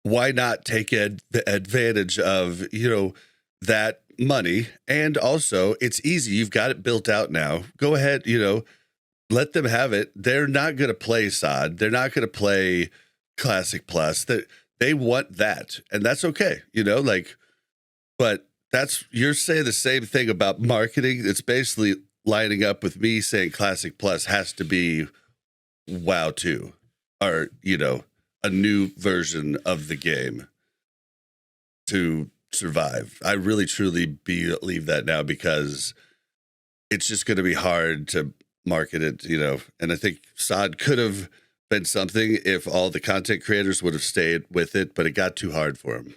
why not take the advantage of, you know, that money? And also, it's easy. You've got it built out now. Go ahead, you know, let them have it. They're not going to play SOD. They're not going to play Classic Plus. They want that, and that's okay, you know, like, but you're saying the same thing about marketing. It's basically lining up with me saying Classic Plus has to be WoW 2, or, you know, a new version of the game to survive. I really truly believe that now, because it's just going to be hard to market it, you know. And I think SOD could have been something if all the content creators would have stayed with it, but it got too hard for them.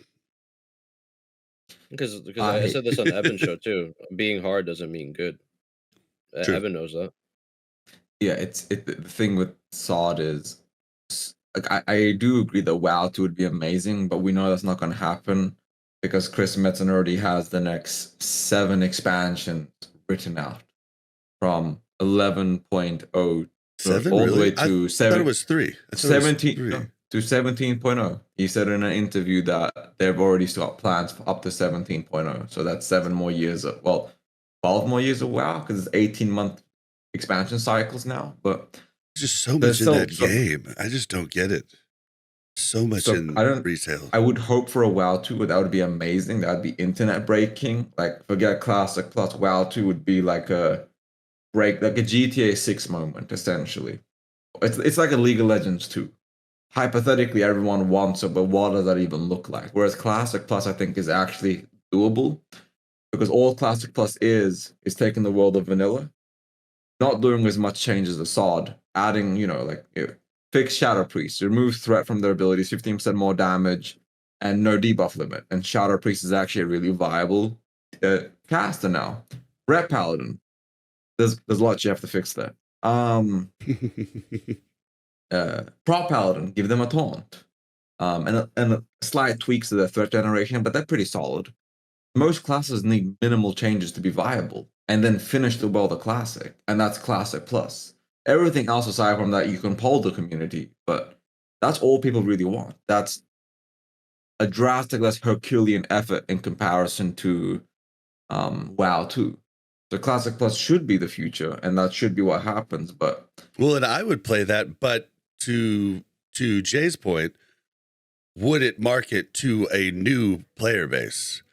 Because I said this on the Evan show too. Being hard doesn't mean good. True. Evan knows that. Yeah, the thing with SOD is, like, I do agree that WoW 2 would be amazing, but we know that's not going to happen because Chris Metzen already has the next 7 expansions written out, from 11.0 7, all really? the way to 7. I thought it was 3. 17 no, to 17.0. He said in an interview that they've already got plans for up to 17.0. So that's 7 more years of, 12 more years of WoW, because it's 18-month expansion cycles now. But there's just so much in that game. I just don't get it. So much in retail. I would hope for a WoW 2. That would be amazing. That would be internet breaking. Like, forget Classic Plus. WoW 2 would be like a GTA 6 moment, essentially. It's like a League of Legends 2. Hypothetically, everyone wants it, but what does that even look like? Whereas Classic Plus, I think, is actually doable, because all Classic Plus is taking the world of vanilla, not doing as much changes as SOD, adding, you know, like, fix Shadow Priest, remove threat from their abilities, 15% more damage, and no debuff limit. And Shadow Priest is actually a really viable caster now. Ret Paladin, there's a lot you have to fix there. Prop Paladin, give them a taunt, and slight tweaks to their threat generation, but they're pretty solid. Most classes need minimal changes to be viable, and then finish the world of Classic, and that's Classic Plus. Everything else aside from that, you can poll the community, but that's all people really want. That's a drastic less Herculean effort in comparison to WoW 2. The Classic Plus should be the future, and that should be what happens. But well, and I would play that, but to Jay's point, would it market to a new player base?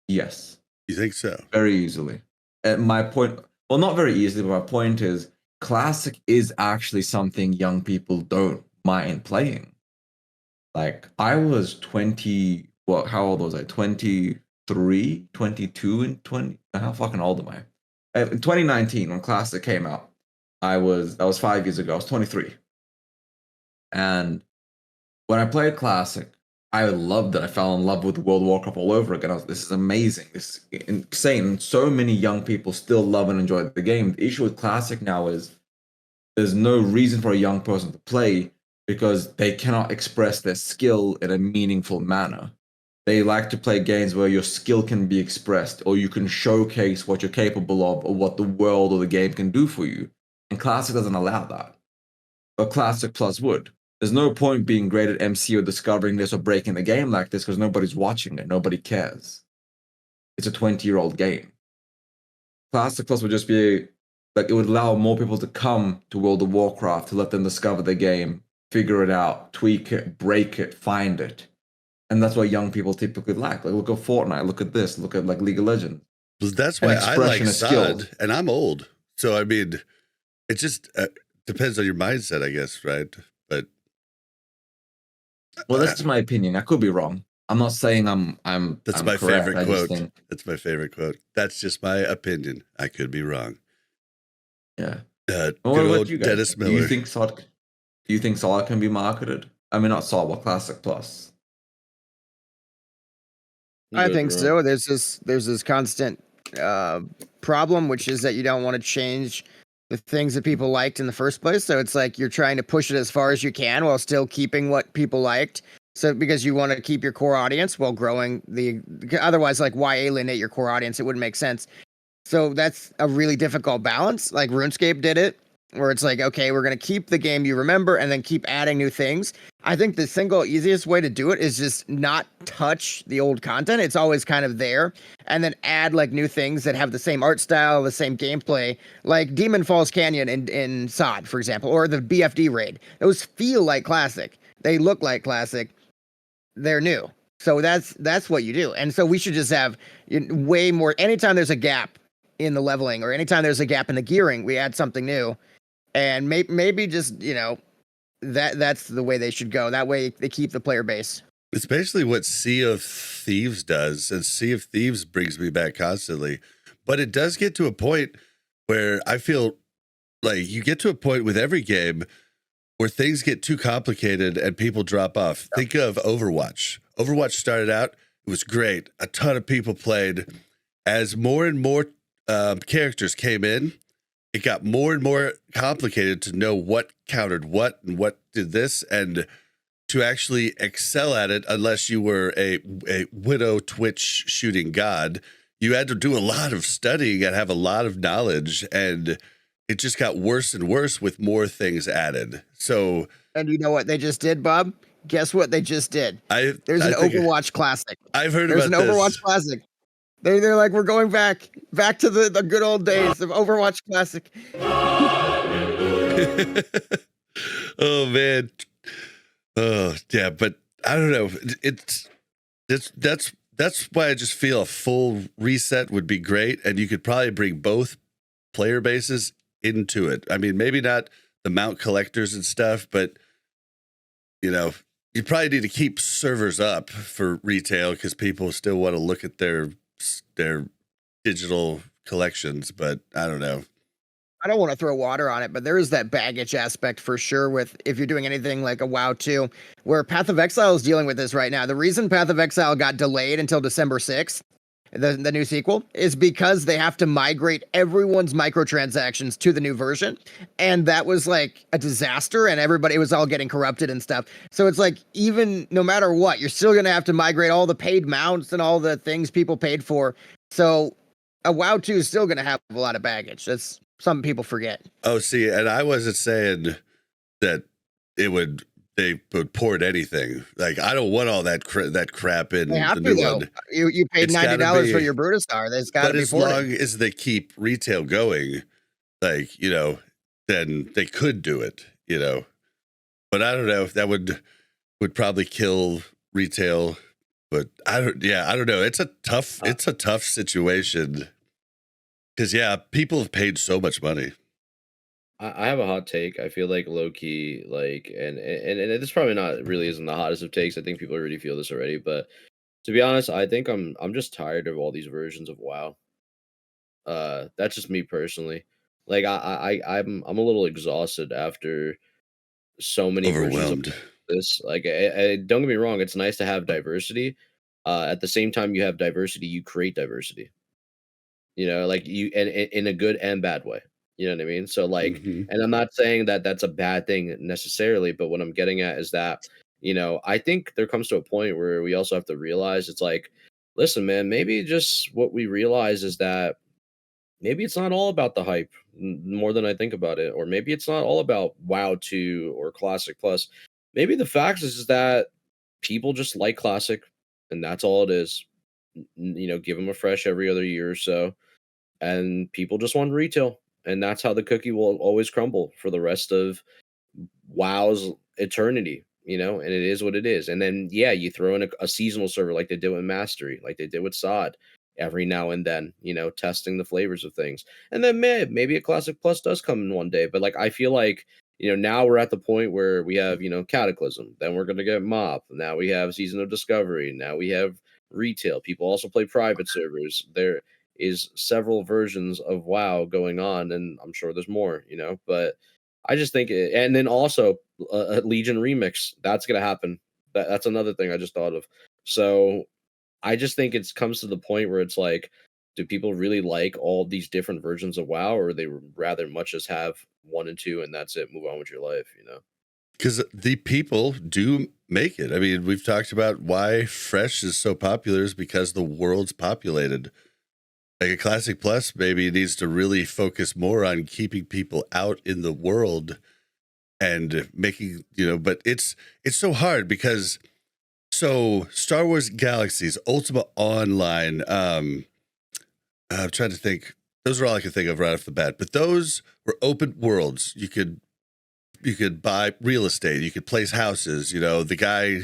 Yes. You think so? Very easily. And my point, well, not very easily, but my point is, Classic is actually something young people don't mind playing. Like, I was 20, how old was I? 23, 22, and 20. How fucking old am I? In 2019, when Classic came out, that was 5 years ago. I was 23. And when I played Classic, I loved it. I fell in love with World of Warcraft all over again. This is amazing. This is insane. And so many young people still love and enjoy the game. The issue with Classic now is there's no reason for a young person to play because they cannot express their skill in a meaningful manner. They like to play games where your skill can be expressed, or you can showcase what you're capable of, or what the world or the game can do for you. And Classic doesn't allow that. But Classic Plus would. There's no point being great at MC or discovering this or breaking the game like this because nobody's watching it. Nobody cares. It's a 20-year-old game. Classic Plus would just be like, it would allow more people to come to World of Warcraft, to let them discover the game, figure it out, tweak it, break it, find it. And that's what young people typically like. Like, look at Fortnite, look at this, look at like League of Legends. Well, that's why I like SOD, and I'm old. So, I mean, it just depends on your mindset, I guess, right? But well, that's just my opinion. I could be wrong. I'm not saying I'm that's I'm my correct. favorite quote. That's my favorite quote. That's just my opinion. I could be wrong. Yeah. Good old Dennis Miller. Do you think SOD can be marketed? I mean, not SOD, but Classic Plus. I think so. There's this constant problem, which is that you don't want to change the things that people liked in the first place. So it's like you're trying to push it as far as you can while still keeping what people liked. So because you want to keep your core audience while growing otherwise, like, why alienate your core audience? It wouldn't make sense. So that's a really difficult balance. Like RuneScape did it, where it's like, okay, we're going to keep the game you remember and then keep adding new things. I think the single easiest way to do it is just not touch the old content. It's always kind of there, and then add like new things that have the same art style, the same gameplay, like Demon Falls Canyon in SOD, for example, or the BFD raid. Those feel like Classic. They look like Classic. They're new. So that's what you do. And so we should just have way more. Anytime there's a gap in the leveling, or anytime there's a gap in the gearing, we add something new. And maybe just, that's the way they should go. That way they keep the player base. It's basically what Sea of Thieves does, and Sea of Thieves brings me back constantly. But it does get to a point where I feel like you get to a point with every game where things get too complicated and people drop off. Think of Overwatch. Overwatch started out, it was great. A ton of people played. As more and more characters came in, it got more and more complicated to know what countered what and what did this, and to actually excel at it, unless you were a Widow Twitch shooting god, you had to do a lot of studying and have a lot of knowledge, and it just got worse and worse with more things added. So, and you know what they just did, Bob? Guess what they just did? There's an Overwatch Classic. I've heard about this. There's an Overwatch Classic. They're like, we're going back to the good old days of Overwatch Classic. Oh man. Oh yeah, but I don't know. That's why I just feel a full reset would be great, and you could probably bring both player bases into it. I mean, maybe not the mount collectors and stuff, but you probably need to keep servers up for retail because people still want to look at their digital collections. But I don't know. I don't want to throw water on it, but there is that baggage aspect for sure with if you're doing anything like a WoW 2, where Path of Exile is dealing with this right now. The reason Path of Exile got delayed until December 6th, the new sequel, is because they have to migrate everyone's microtransactions to the new version. And that was like a disaster, and it was all getting corrupted and stuff. So it's like, even no matter what, you're still going to have to migrate all the paid mounts and all the things people paid for. So a WoW 2 is still going to have a lot of baggage. That's some people forget. Oh, see, and I wasn't saying that they would port anything. Like, I don't want all that crap in the new one. You paid $90 for your Brutistar. There's got to be ported. But as long as they keep retail going, like, then they could do it, But I don't know if that would probably kill retail. But I don't know. It's a tough situation. Because people have paid so much money. I have a hot take. I feel like low key, and it's probably not really isn't the hottest of takes. I think people already feel this already, but to be honest, I think I'm just tired of all these versions of WoW. That's just me personally. Like I'm a little exhausted after so many overwhelmed versions of this. Like, don't get me wrong, it's nice to have diversity. At the same time, you have diversity, you create diversity. Like you, and in a good and bad way. You know what I mean? So like, and I'm not saying that that's a bad thing necessarily, but what I'm getting at is that, I think there comes to a point where we also have to realize it's like, listen, man, maybe just what we realize is that maybe it's not all about the hype more than I think about it, or maybe it's not all about WoW 2 or Classic Plus. Maybe the fact is that people just like Classic, and that's all it is. Give them a fresh every other year or so, and people just want retail, and that's how the cookie will always crumble for the rest of WoW's eternity. And it is what it is. And then you throw in a seasonal server like they did with Mastery, like they did with SOD, every now and then, testing the flavors of things. And then maybe a Classic Plus does come in one day, but like I feel like now we're at the point where we have Cataclysm, then we're gonna get Mop, now we have Season of Discovery, now we have retail. People also play private servers. There is several versions of WoW going on, and I'm sure there's more, but I just think and then also a Legion remix, that's gonna happen. That's another thing I just thought of. So I just think it comes to the point where it's like, do people really like all these different versions of WoW, or they rather much just have 1 and 2 and that's it, move on with your life, Because the people do make it. I mean, we've talked about why Fresh is so popular is because the world's populated. Like a Classic Plus maybe needs to really focus more on keeping people out in the world and making, but it's so hard because Star Wars Galaxies, Ultima Online, I'm trying to think, those are all I can think of right off the bat, but those were open worlds. You could buy real estate, you could place houses, the guy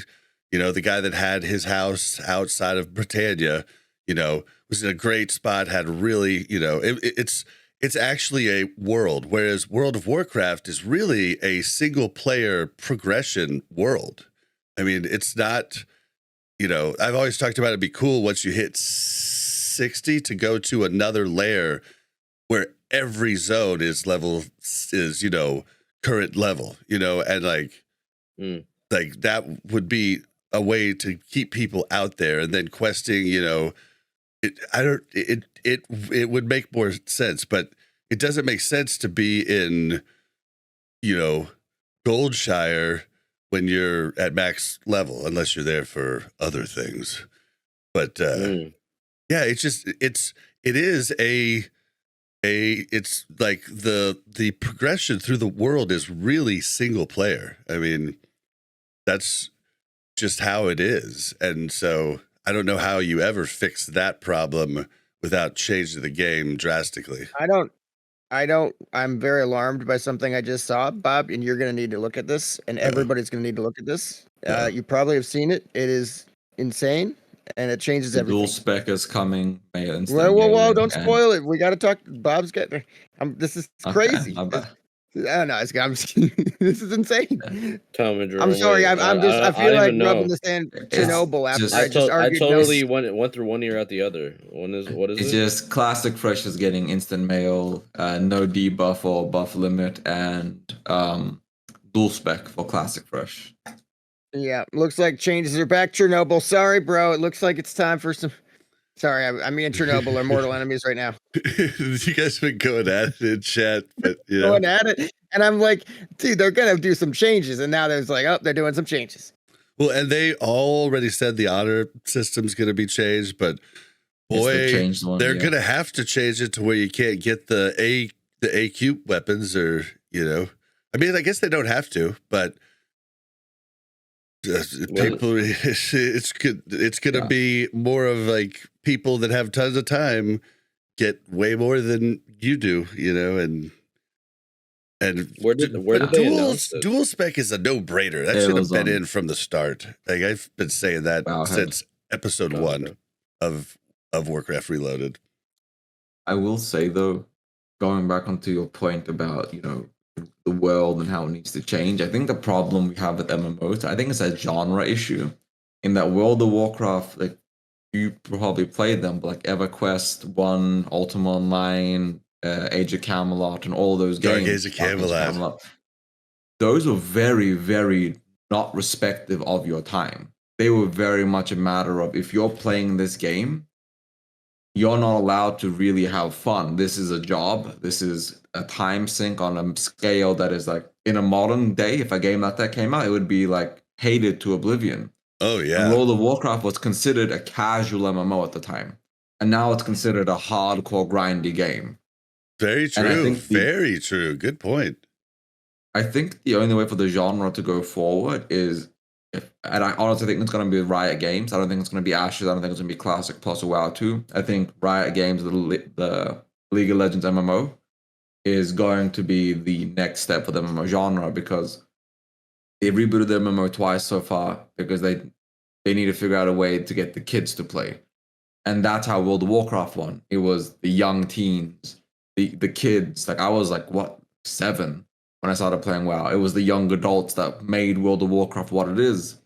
that had his house outside of Britannia, was in a great spot, had really, it's actually a world, whereas World of Warcraft is really a single player progression world. I mean, it's not, I've always talked about it'd be cool once you hit 60 to go to another layer where every zone is current level, and like that would be a way to keep people out there, and then questing, it would make more sense, but it doesn't make sense to be in, Goldshire when you're at max level, unless you're there for other things. But it's like the progression through the world is really single player. I mean, that's just how it is. And so I don't know how you ever fix that problem without changing the game drastically. I'm very alarmed by something I just saw, Bob, and you're going to need to look at this, and everybody's going to need to look at this. You probably have seen it. It is insane, and it changes everything. Dual spec is coming. Whoa, don't spoil it. We got to talk. Bob's getting. This is crazy. I know. This is insane. I'm sorry. I feel like rubbing this in Chernobyl after I just argued. I totally went through one ear out the other. What is it's just Classic Fresh is getting instant mail, no debuff or buff limit, and dual spec for Classic Fresh. Yeah, looks like changes are back. Chernobyl. Sorry, bro. It looks like it's time for some. Sorry, I mean Chernobyl are mortal enemies right now. You guys have been going at it in chat, but going at it, and I'm like, dude, they're gonna do some changes, and now there's like, they're doing some changes. Well, and they already said the honor system's gonna be changed, but boy, they're gonna have to change it to where you can't get the AQ weapons, or I mean, I guess they don't have to, but. People, it's gonna be more of like people that have tons of time get way more than you do, and where did they announce this? Dual spec is a no-brainer. That should have been in from the start. Like I've been saying that since episode 1 of Warcraft Reloaded. I will say though, going back onto your point about the world and how it needs to change. I think the problem we have with MMOs, I think it's a genre issue. In that World of Warcraft, like you probably played them, but like EverQuest 1, Ultima Online, Age of Camelot, and all those Dark games. Age of Camelot. Those were very, very not respective of your time. They were very much a matter of if you're playing this game, you're not allowed to really have fun. This is a job. This is a time sink on a scale that is like, in a modern day, if a game like that came out, it would be like hated to oblivion. Oh, yeah. And World of Warcraft was considered a casual MMO at the time. And now it's considered a hardcore, grindy game. Very true. Very true. Good point. I think the only way for the genre to go forward is, and I honestly think it's going to be Riot Games. I don't think it's going to be Ashes. I don't think it's going to be Classic Plus or WoW 2. I think Riot Games, the League of Legends MMO, is going to be the next step for the MMO genre, because they rebooted their MMO twice so far because they need to figure out a way to get the kids to play. And that's how World of Warcraft won. It was the young teens, the kids. Like, I was like, 7 when I started playing WoW. It was the young adults that made World of Warcraft what it is.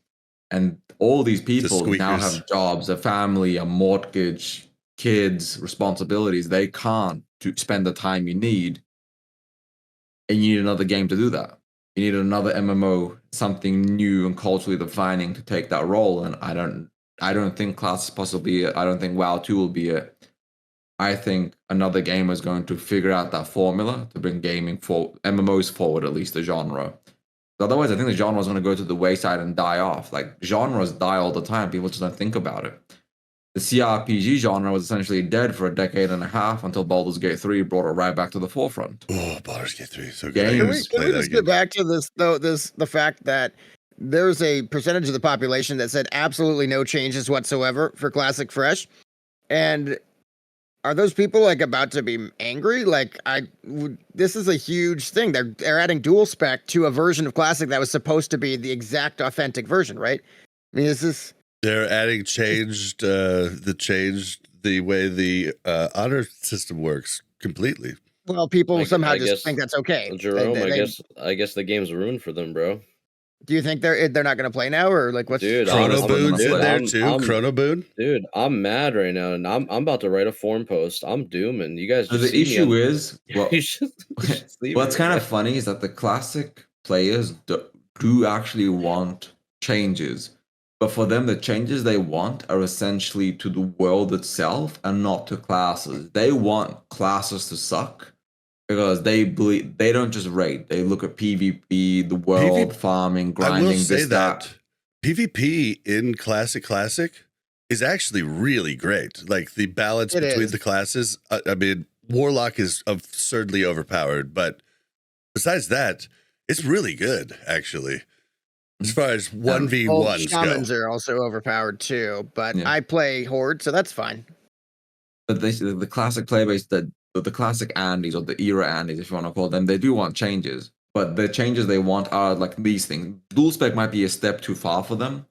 And all these people now have jobs, a family, a mortgage, kids, responsibilities. They can't spend the time you need. And you need another game to do that. You need another MMO, something new and culturally defining to take that role. And I don't think Classic Plus will be it. I don't think WoW 2 will be it. I think another game is going to figure out that formula to bring gaming MMOs forward, at least the genre. Otherwise, I think the genre is going to go to the wayside and die off. Like, genres die all the time. People just don't think about it. The CRPG genre was essentially dead for a decade and a half until Baldur's Gate 3 brought it right back to the forefront. Oh, Baldur's Gate 3 is so good. Can we just get back to this, though? The fact that there's a percentage of the population that said absolutely no changes whatsoever for Classic Fresh. And are those people like about to be angry? Like, this is a huge thing. They're adding dual spec to a version of Classic that was supposed to be the exact authentic version, right? I mean, they're adding changed the way the honor system works completely. Well, people somehow just think that's okay. Jerome, I guess the game's ruined for them, bro. Do you think they're not going to play now, or like what's Chrono Boon's in there too? Chrono Boon, dude, I'm mad right now, and I'm about to write a forum post. I'm dooming you guys. The issue is, what's kind of funny is that the Classic players do actually want changes, but for them, the changes they want are essentially to the world itself and not to classes. They want classes to suck. Because they don't just raid. They look at PvP, the world, farming, grinding. I will say that PvP in Classic is actually really great. Like, the balance between the classes. I mean, Warlock is absurdly overpowered, but besides that, it's really good, actually. As far as 1v1s Shamans are also overpowered too, but I play Horde, so that's fine. But the Classic playbase, the Classic Andes, or the era Andes, if you want to call them, they do want changes. But the changes they want are like these things. Dual spec might be a step too far for them,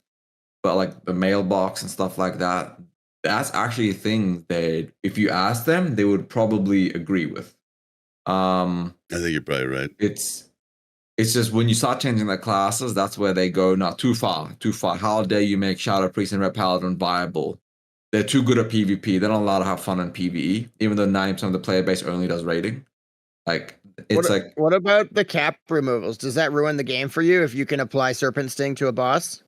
but like the mailbox and stuff like that, that's actually a thing that if you ask them, they would probably agree with. I think you're probably right. It's just when you start changing the classes, that's where they go, not too far. How dare you make Shadow Priest and Red Paladin viable? They're too good at PvP. They're not allowed to have fun in PvE, even though 90% of the player base only does raiding. Like, it's what about the cap removals? Does that ruin the game for you if you can apply Serpent Sting to a boss?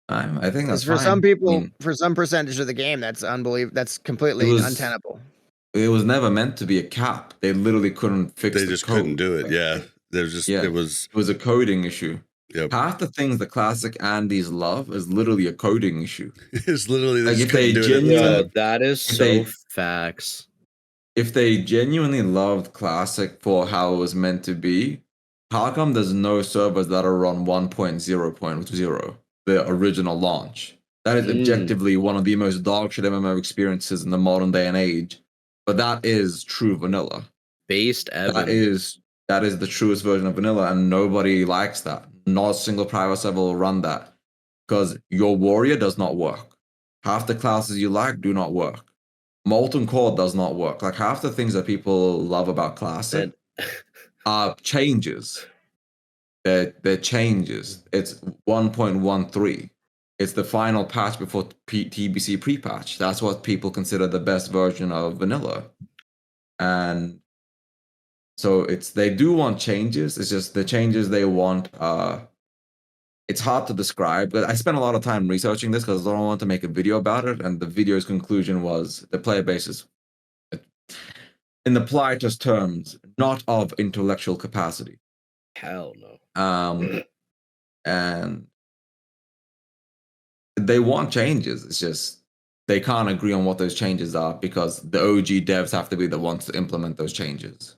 I think that's for fine. some people, for some percentage of the game, that's unbelievable. That's completely untenable. It was never meant to be a cap. They literally couldn't fix it. They just couldn't do it. Yeah. There's just it was a coding issue. Yep. Half the things the Classic Andes love is literally a coding issue. It's literally like if they genuinely, that is so facts. If they genuinely loved Classic for how it was meant to be, how come there's no servers that are on 1.0.0, the original launch? That is objectively one of the most dogshit MMO experiences in the modern day and age. But that is true vanilla. Based Evan. That is the truest version of vanilla, and nobody likes that. Not a single private server will run that. Because your warrior does not work. Half the classes you like do not work. Molten Core does not work. Like, half the things that people love about Classic are changes. They're changes. It's 1.13. It's the final patch before TBC pre-patch. That's what people consider the best version of vanilla. And so they do want changes. It's just the changes they want it's hard to describe, but I spent a lot of time researching this because I don't want to make a video about it. And the video's conclusion was the player base is, in the politest terms, not of intellectual capacity. Hell no. And they want changes. It's just they can't agree on what those changes are because the OG devs have to be the ones to implement those changes.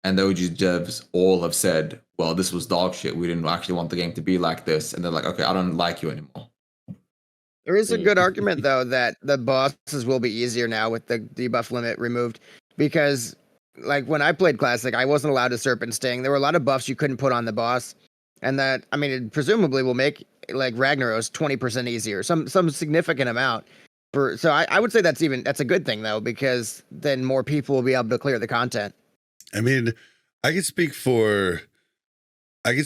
And the OG devs all have said, well, this was dog shit. We didn't actually want the game to be like this. And they're like, okay, I don't like you anymore. There is a good argument, though, that the bosses will be easier now with the debuff limit removed. Because, like, when I played Classic, I wasn't allowed to Serpent Sting. There were a lot of buffs you couldn't put on the boss. And that, I mean, it presumably will make, like, Ragnaros 20% easier. Some significant amount. So I would say that's a good thing, though, because then more people will be able to clear the content. I mean, I can't speak for every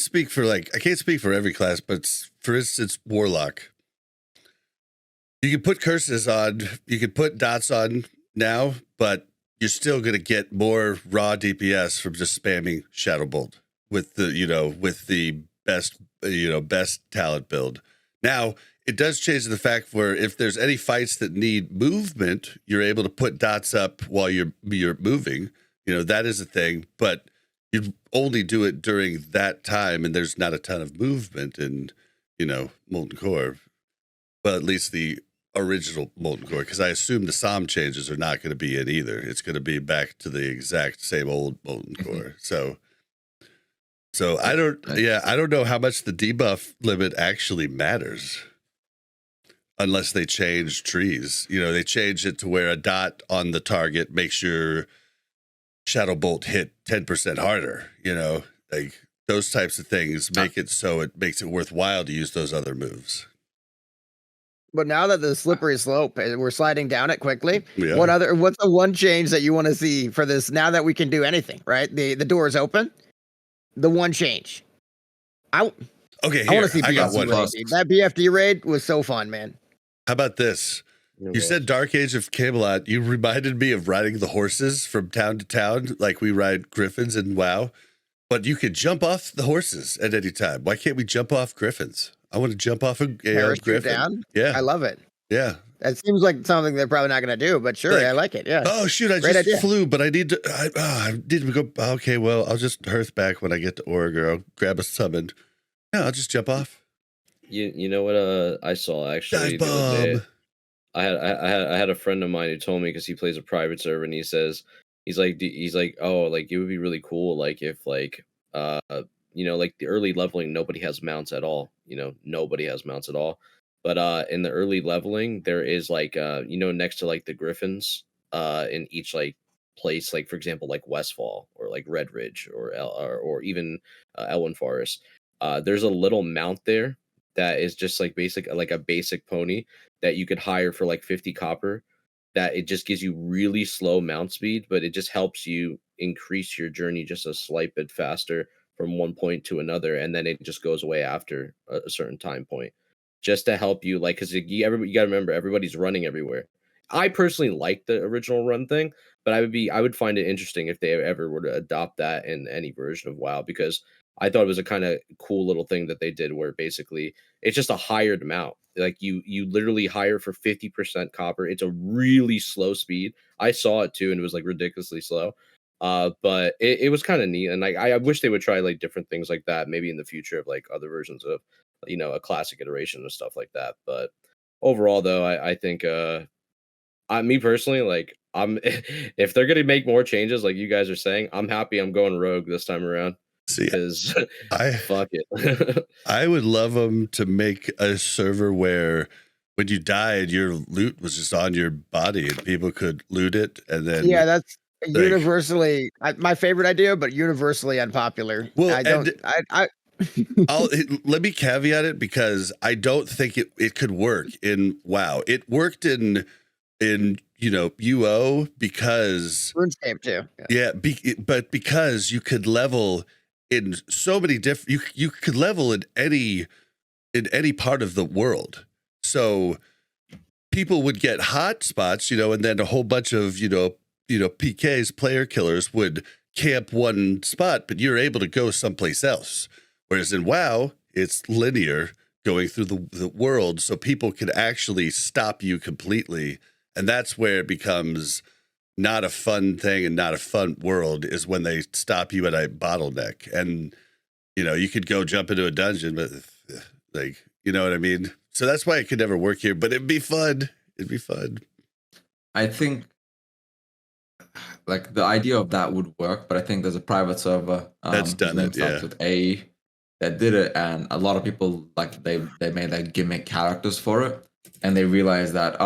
class, but for instance, Warlock. You can put curses on, you can put dots on now, but you're still going to get more raw DPS from just spamming Shadow Bolt with the best talent build. Now, it does change the fact where if there's any fights that need movement, you're able to put dots up while you're moving. That is a thing, but you only do it during that time, and there's not a ton of movement in, Molten Core. Well, at least the original Molten Core, because I assume the SOM changes are not going to be in either. It's going to be back to the exact same old Molten Core. So I don't know how much the debuff limit actually matters. Unless they change trees. They change it to where a dot on the target makes your Shadow Bolt hit 10% harder, like those types of things make it so it makes it worthwhile to use those other moves. But now that the slippery slope, we're sliding down it quickly. Yeah. What's the one change that you want to see for this now that we can do anything, right? The door is open. The one change. I want to see BFD raid. That BFD raid was so fun, man. How about this? You said Dark Age of Camelot. You reminded me of riding the horses from town to town, like we ride griffins in WoW. But you could jump off the horses at any time. Why can't we jump off griffins? I want to jump off a griffin. Down? Yeah, I love it. Yeah, it seems like something they're probably not going to do, but sure, I like it. Yeah. Oh shoot! I just flew, but I need to. I need to go. Okay, well, I'll just hearth back when I get to Org, or I'll grab a summon. No, I'll just jump off. You know what? I saw actually the other day. I had a friend of mine who told me, because he plays a private server, and he's like, oh, like it would be really cool, like if like like the early leveling, nobody has mounts at all. Nobody has mounts at all. But in the early leveling, there is like next to like the griffins in each like place, like for example, like Westfall or like Red Ridge or even Elwyn Forest. There's a little mount there that is just like a basic pony that you could hire for like 50 copper, that it just gives you really slow mount speed, but it just helps you increase your journey just a slight bit faster from one point to another, and then it just goes away after a certain time point, just to help you, like, because you gotta remember, everybody's running everywhere. I personally like the original run thing, but I would find it interesting if they ever were to adopt that in any version of WoW, because I thought it was a kind of cool little thing that they did, where basically it's just a hired amount. Like you literally hire for 50% copper. It's a really slow speed. I saw it too, and it was like ridiculously slow. But it was kind of neat, and like I wish they would try like different things like that, maybe in the future, of like other versions of a classic iteration and stuff like that. But overall, though, I think me personally, like if they're gonna make more changes, like you guys are saying, I'm happy I'm going rogue this time around. See, because fuck it. I would love them to make a server where when you died, your loot was just on your body and people could loot it, and then that's universally my favorite idea, but universally unpopular. Well, let me caveat it, because I don't think it could work in WoW. It worked in UO because RuneScape too. Yeah, but because you could level in so many different, you could level in any part of the world. So people would get hot spots, and then a whole bunch of PKs, player killers, would camp one spot, but you're able to go someplace else. Whereas in WoW, It's linear going through the world, so people can actually stop you completely. And that's where it becomes not a fun thing and not a fun world, is when they stop you at a bottleneck. And, you could go jump into a dungeon, but like, you know what I mean? So that's why it could never work here, but it'd be fun. It'd be fun. I think like the idea of that would work, but I think there's a private server That's done it, yeah. with A that did it, and a lot of people like they made like gimmick characters for it, and they realized that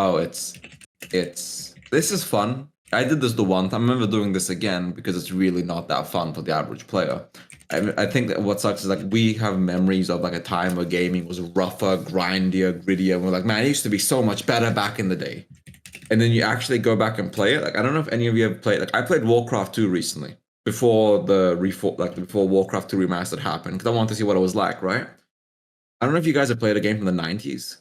this is fun. I did this the one time. I remember doing this again because it's really not that fun for the average player. I think that what sucks is like we have memories of like a time where gaming was rougher, grindier, grittier, and we're like, man, it used to be so much better back in the day. And then you actually go back and play it. Like I don't know if any of you have played. Like I played Warcraft 2 recently before before Warcraft 2 remastered happened, because I wanted to see what it was like. Right? I don't know if you guys have played a game from the 90s.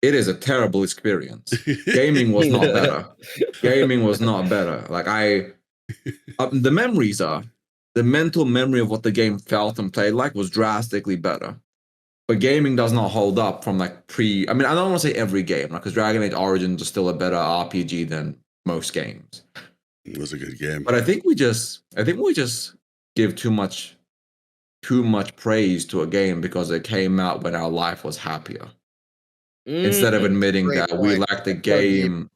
It is a terrible experience. Gaming was not better. Gaming was not better. Like the memories are. The mental memory of what the game felt and played like was drastically better. But gaming does not hold up from like I don't want to say every game, because Dragon Age Origins is still a better RPG than most games. It was a good game. But I think we just give too much praise to a game because it came out when our life was happier. Instead of admitting that we like the game.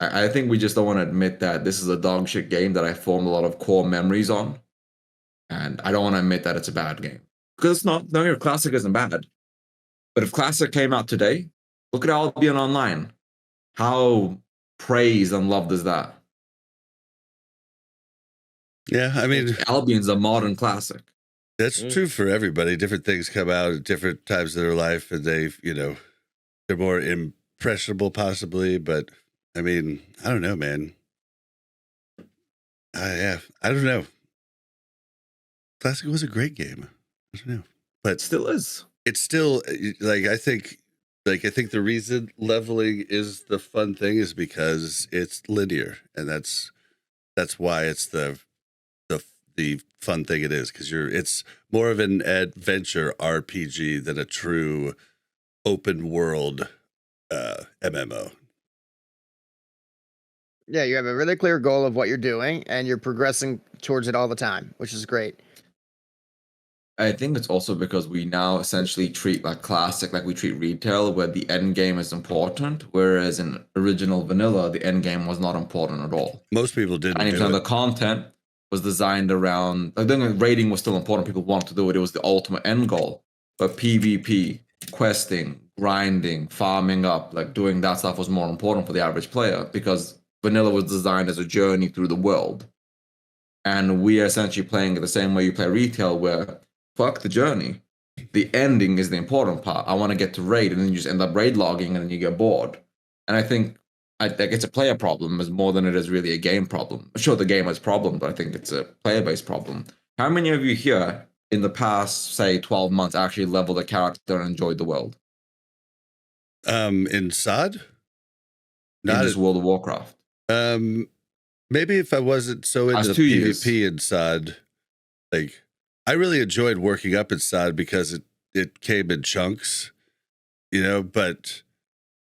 I think we just don't want to admit that this is a dog shit game that I formed a lot of core memories on. And I don't want to admit that it's a bad game. Because it's not. No, your Classic isn't bad. But if Classic came out today, look at Albion Online. How praised and loved is that? Yeah, I mean, Albion's a modern classic. That's true for everybody. Different things come out at different times of their life, and they're more impressionable possibly, but I mean, I don't know, man. I don't know. Classic was a great game. I don't know, but it still is. It's still I think the reason leveling is the fun thing is because it's linear, and that's why it's the fun thing it is, because it's more of an adventure RPG than a true open world MMO. Yeah, you have a really clear goal of what you're doing, and you're progressing towards it all the time, which is great. I think it's also because we now essentially treat like Classic like we treat retail, where the end game is important, whereas in original vanilla, the end game was not important at all. Most people didn't. And even the content was designed around, like, then raiding was still important. People wanted to do it. It was the ultimate end goal. But PvP, questing, grinding, farming up, like doing that stuff was more important for the average player, because vanilla was designed as a journey through the world. And we are essentially playing it the same way you play retail, where fuck the journey. The ending is the important part. I want to get to raid, and then you just end up raid logging, and then you get bored. And I think it's a player problem as more than it is really a game problem. Sure, the game has problems, but I think it's a player-based problem. How many of you here in the past, say, 12 months actually leveled a character and enjoyed the world? In SOD? Not in World of Warcraft. Maybe if I wasn't so into PvP in SOD, like, I really enjoyed working up in SOD because it came in chunks, but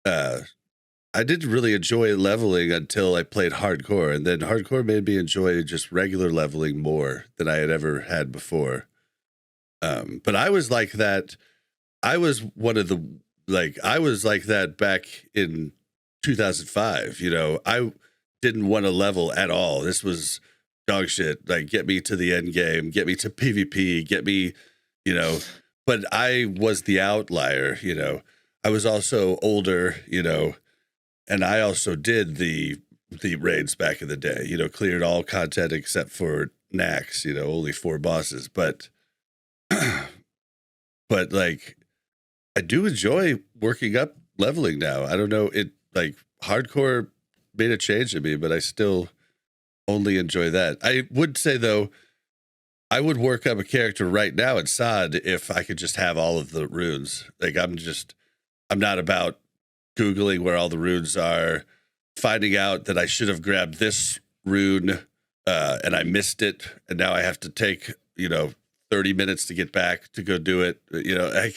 I didn't really enjoy leveling until I played hardcore, and then hardcore made me enjoy just regular leveling more than I had ever had before. But I was like that. I was I was like that back in 2005. I didn't want to level at all. This was dog shit. Like, get me to the end game, get me to PvP, get me, but I was the outlier, I was also older, and I also did the raids back in the day, cleared all content except for Nax, only 4 bosses. But like, I do enjoy working up leveling now. I don't know, hardcore made a change in me, but I still only enjoy that. I would say, though, I would work up a character right now at SOD if I could just have all of the runes. Like, I'm not about Googling where all the runes are, finding out that I should have grabbed this rune and I missed it, and now I have to take, 30 minutes to get back to go do it. You know,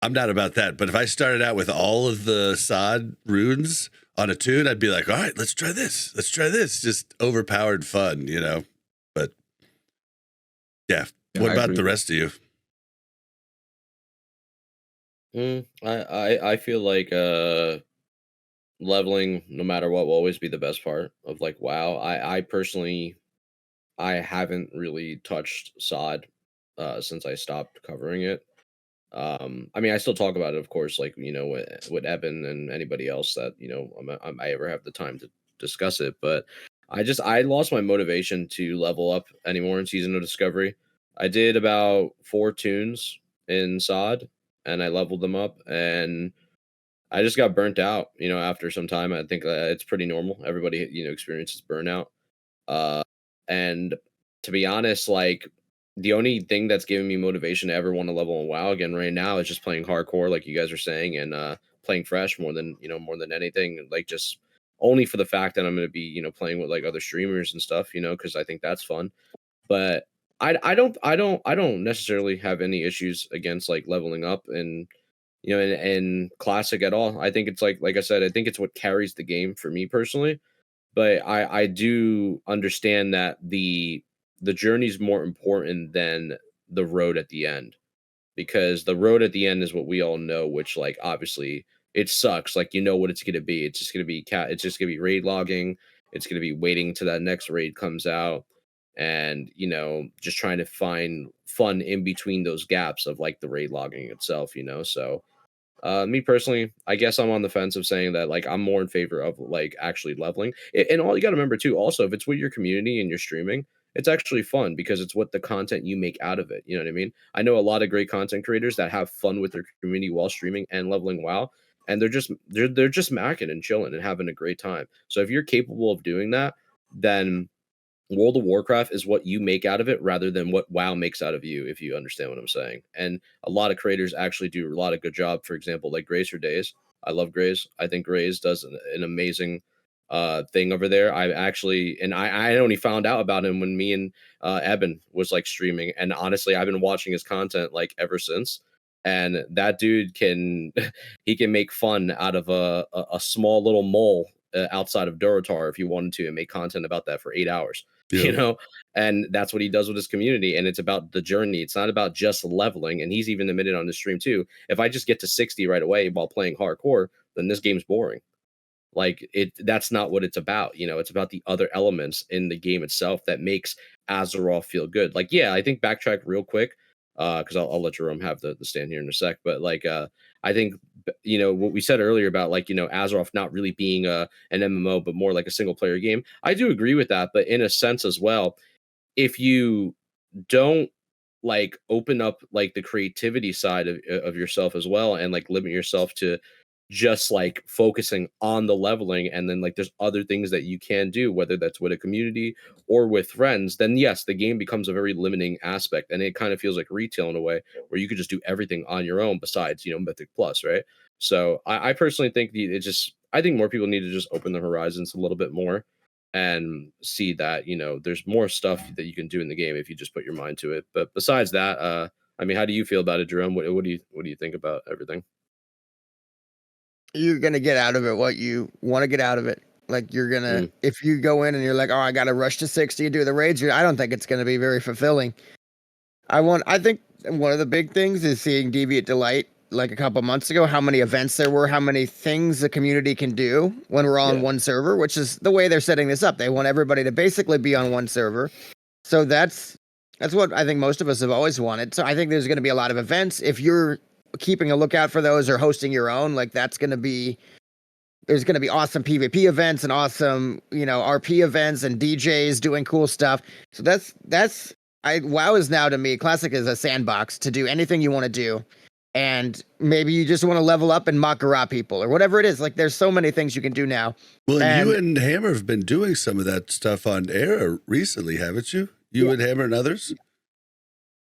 I'm not about that. But if I started out with all of the sod runes on a tune, I'd be like, all right, let's try this. Let's try this. Just overpowered fun, you know. But yeah, what about the rest of you? I feel like leveling, no matter what, will always be the best part of like WoW. I personally, I haven't really touched sod since I stopped covering it. I mean, I still talk about it, of course, like, you know, with Evan and anybody else that, you know, I ever have the time to discuss it. But I lost my motivation to level up anymore in Season of Discovery. I did about 4 tunes in sod, and I leveled them up, and I just got burnt out, you know, after some time. I think it's pretty normal. Everybody, you know, experiences burnout. Uh, and to be honest, like, the only thing that's giving me motivation to ever want to level in WoW again right now is just playing hardcore, like you guys are saying, and playing fresh more than anything. Like, just only for the fact that I'm going to be, you know, playing with like other streamers and stuff, you know, because I think that's fun. But I don't necessarily have any issues against like leveling up and, you know, and classic at all. I think it's like I said, I think it's what carries the game for me personally. But I do understand that the journey is more important than the road at the end, because the road at the end is what we all know, which, like, obviously it sucks. Like, you know what it's gonna be. It's just gonna be it's just gonna be raid logging. It's gonna be waiting till that next raid comes out, and, you know, just trying to find fun in between those gaps of like the raid logging itself, you know. So me personally, I guess I'm on the fence of saying that, like, I'm more in favor of like actually leveling. And all you got to remember too, also, if it's with your community and you're streaming, it's actually fun because it's what the content you make out of it. You know what I mean? I know a lot of great content creators that have fun with their community while streaming and leveling WoW, and they're just macking and chilling and having a great time. So if you're capable of doing that, then World of Warcraft is what you make out of it rather than what WoW makes out of you, if you understand what I'm saying. And a lot of creators actually do a lot of good job. For example, like Grace or Days. I love Grace. I think Grace does an amazing thing over there. I actually, and I only found out about him when me and Eben was like streaming. And honestly, I've been watching his content like ever since. And that dude can, he can make fun out of a small little mole outside of Durotar if you wanted to, and make content about that for 8 hours. Yeah. You know, and that's what he does with his community. And it's about the journey. It's not about just leveling. And he's even admitted on the stream too, if I just get to 60 right away while playing hardcore, then this game's boring. Like, that's not what it's about. You know, it's about the other elements in the game itself that makes Azeroth feel good. Like, yeah, I think backtrack real quick, because I'll let Jerome have the stand here in a sec. But like, I think, you know, what we said earlier about, like, you know, Azeroth not really being an MMO, but more like a single player game. I do agree with that, but in a sense as well, if you don't like open up like the creativity side of yourself as well, and like limit yourself to just like focusing on the leveling, and then like there's other things that you can do, whether that's with a community or with friends, then yes, the game becomes a very limiting aspect, and it kind of feels like retail in a way where you could just do everything on your own besides, you know, Mythic Plus, right? So I personally think I think more people need to just open the horizons a little bit more and see that, you know, there's more stuff that you can do in the game if you just put your mind to it. But besides that, I mean, how do you feel about it, Jerome? What do you think about everything? You're gonna get out of it what you want to get out of it. Like, you're gonna, if you go in and you're like, oh, I gotta rush to 60 and do the raids, I don't think it's gonna be very fulfilling. I think one of the big things is seeing Deviant Delight like a couple months ago, how many events there were, how many things the community can do when we're on one server, which is the way they're setting this up. They want everybody to basically be on one server. So that's what I think most of us have always wanted. So I think there's going to be a lot of events. If you're keeping a lookout for those or hosting your own, like, there's going to be awesome PvP events and awesome, you know, RP events and DJs doing cool stuff. So WoW is now, to me, Classic is a sandbox to do anything you want to do. And maybe you just want to level up and Makara people or whatever it is. Like, there's so many things you can do now. Well, and you and Hammer have been doing some of that stuff on air recently, haven't you? You and Hammer and others?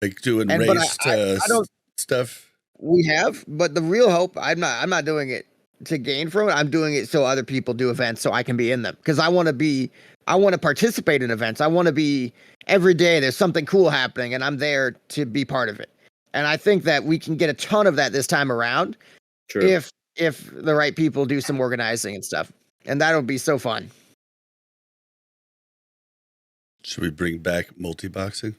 Like doing race stuff. We have, but the real hope, I'm not doing it to gain from it. I'm doing it so other people do events so I can be in them, because I want to participate in events. I want to be every day there's something cool happening and I'm there to be part of it. And I think that we can get a ton of that this time around. True. If the right people do some organizing and stuff. And that'll be so fun. Should we bring back multi-boxing?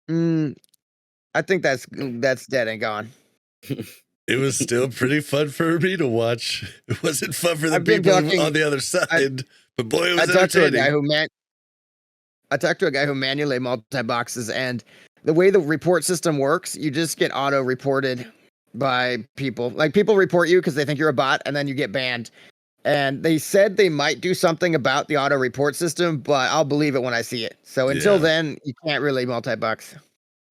I think that's dead and gone. It was still pretty fun for me to watch. It wasn't fun for the people on the other side, but boy, it was entertaining. I talked to a guy who manually multi-boxes, and the way the report system works, you just get auto-reported by people. Like, people report you because they think you're a bot, and then you get banned. And they said they might do something about the auto-report system, but I'll believe it when I see it. So until then, you can't really multi-box.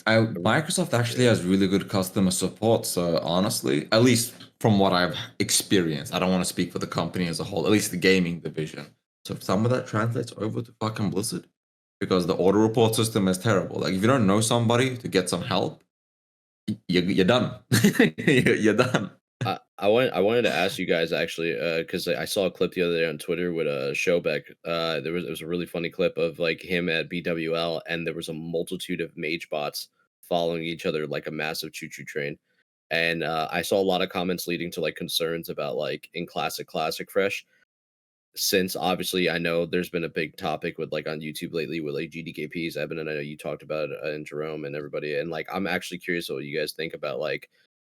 Microsoft actually has really good customer support. So honestly, at least from what I've experienced, I don't want to speak for the company as a whole, at least the gaming division. So if some of that translates over to fucking Blizzard, because the auto report system is terrible. Like, if you don't know somebody to get some help, you're done. You're done. I wanted to ask you guys actually, because I saw a clip the other day on Twitter with Showbeck. It was a really funny clip of like him at BWL, and there was a multitude of mage bots following each other like a massive choo-choo train. And I saw a lot of comments leading to like concerns about like in Classic Fresh, since obviously I know there's been a big topic with like on YouTube lately with like GDKPs. Evan, and I know you talked about it, and Jerome and everybody, and like I'm actually curious what you guys think about like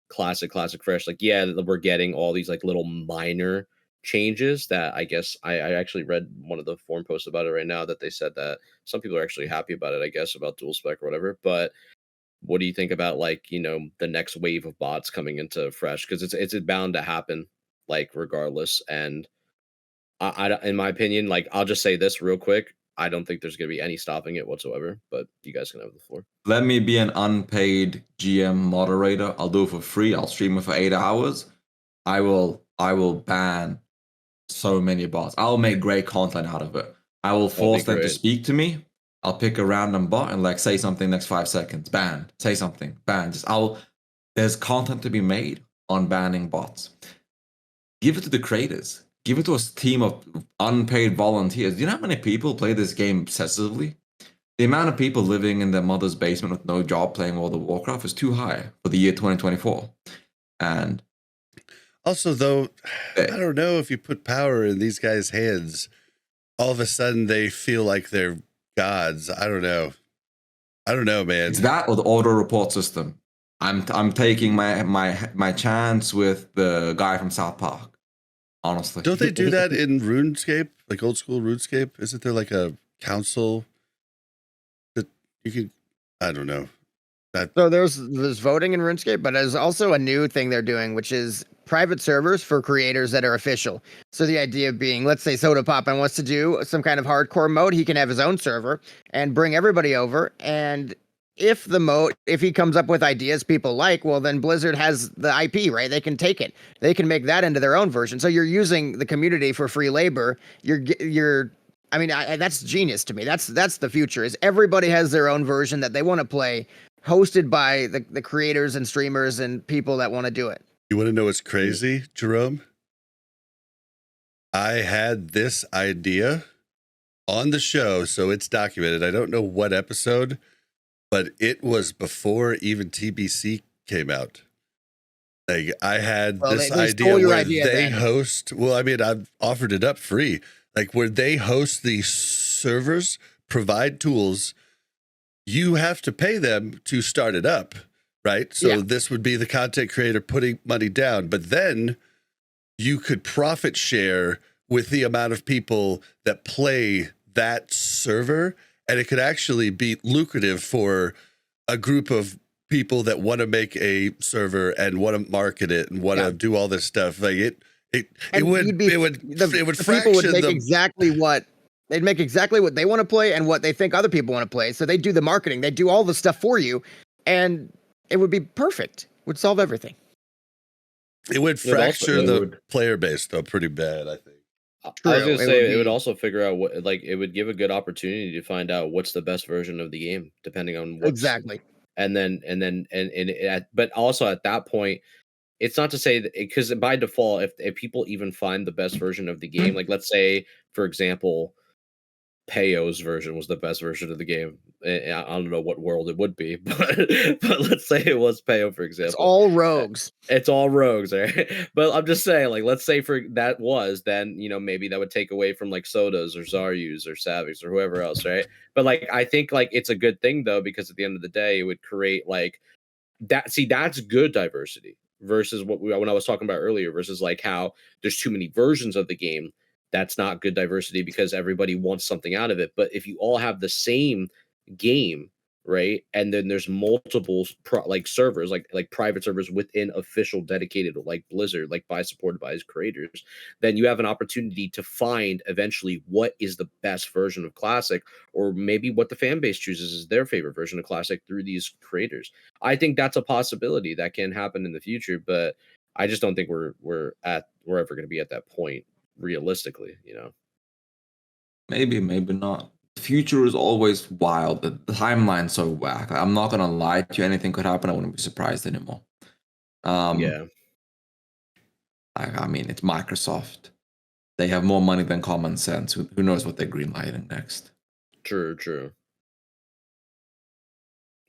Classic Fresh. Like, yeah, we're getting all these like little minor changes that I guess I actually read one of the forum posts about it right now, that they said that some people are actually happy about it, I guess, about dual spec or whatever. But what do you think about like, you know, the next wave of bots coming into Fresh? Because it's bound to happen, like, regardless. And I in my opinion, like, I'll just say this real quick, I don't think there's going to be any stopping it whatsoever, but you guys can have the floor. Let me be an unpaid GM moderator. I'll do it for free. I'll stream it for 8 hours. I will ban so many bots. I'll make great content out of it. I will force them to speak to me. I'll pick a random bot and like say something next 5 seconds. Banned. Say something. Banned. There's content to be made on banning bots. Give it to the creators. Give it to a team of unpaid volunteers. Do you know how many people play this game obsessively? The amount of people living in their mother's basement with no job playing World of Warcraft is too high for the year 2024. And also, though, I don't know if you put power in these guys' hands, all of a sudden they feel like they're gods. I don't know, man. It's that or the auto report system. I'm taking my chance with the guy from South Park. Honestly, don't they do that in RuneScape, like old school RuneScape? Isn't there like a council that you can? I don't know. So there's voting in RuneScape, but there's also a new thing they're doing, which is private servers for creators that are official. So the idea being, let's say Soda Poppin wants to do some kind of hardcore mode, he can have his own server and bring everybody over. And if he comes up with ideas people like, well, then Blizzard has the IP, right? They can take it. They can make that into their own version. So you're using the community for free labor. That's genius to me. That's the future, is everybody has their own version that they want to play, hosted by the creators and streamers and people that want to do it. You want to know what's crazy, Jerome? I had this idea on the show, so it's documented. I don't know what episode, but it was before even TBC came out. Like, I had this idea where they host. Well, I mean, I've offered it up free. Like, where they host the servers, provide tools. You have to pay them to start it up, right? So this would be the content creator putting money down, but then you could profit share with the amount of people that play that server, and it could actually be lucrative for a group of people that want to make a server and want to market it and want to do all this stuff. Like it would fraction would make exactly what. They'd make exactly what they want to play and what they think other people want to play. So they do the marketing. They do all the stuff for you. And it would be perfect. It would solve everything. It would fracture the player base, though, pretty bad, I think. I was going to say, it would also figure out what, like, it would give a good opportunity to find out what's the best version of the game, depending on what. Exactly. But also at that point, it's not to say that, because by default, if people even find the best version of the game, like let's say, for example, Peyo's version was the best version of the game. I don't know what world it would be, but let's say it was Peyo, for example. It's all rogues. It's all rogues, right? But I'm just saying, like, let's say for that was, then maybe that would take away from like Sodas or Zaryus or Saviks or whoever else, right? But like, I think like it's a good thing though, because at the end of the day, it would create like that. See, that's good diversity versus when I was talking about earlier, versus like how there's too many versions of the game. That's not good diversity because everybody wants something out of it. But if you all have the same game, right, and then there's multiple like servers, like private servers within official dedicated, like Blizzard, like supported by his creators, then you have an opportunity to find eventually what is the best version of Classic, or maybe what the fan base chooses is their favorite version of Classic through these creators. I think that's a possibility that can happen in the future, but I just don't think we're ever going to be at that point realistically. Maybe not. The future is always wild. The timeline's so whack. I'm not gonna lie to you. Anything could happen. I wouldn't be surprised anymore. Yeah. I mean, it's Microsoft. They have more money than common sense. Who knows what they're greenlighting next? True.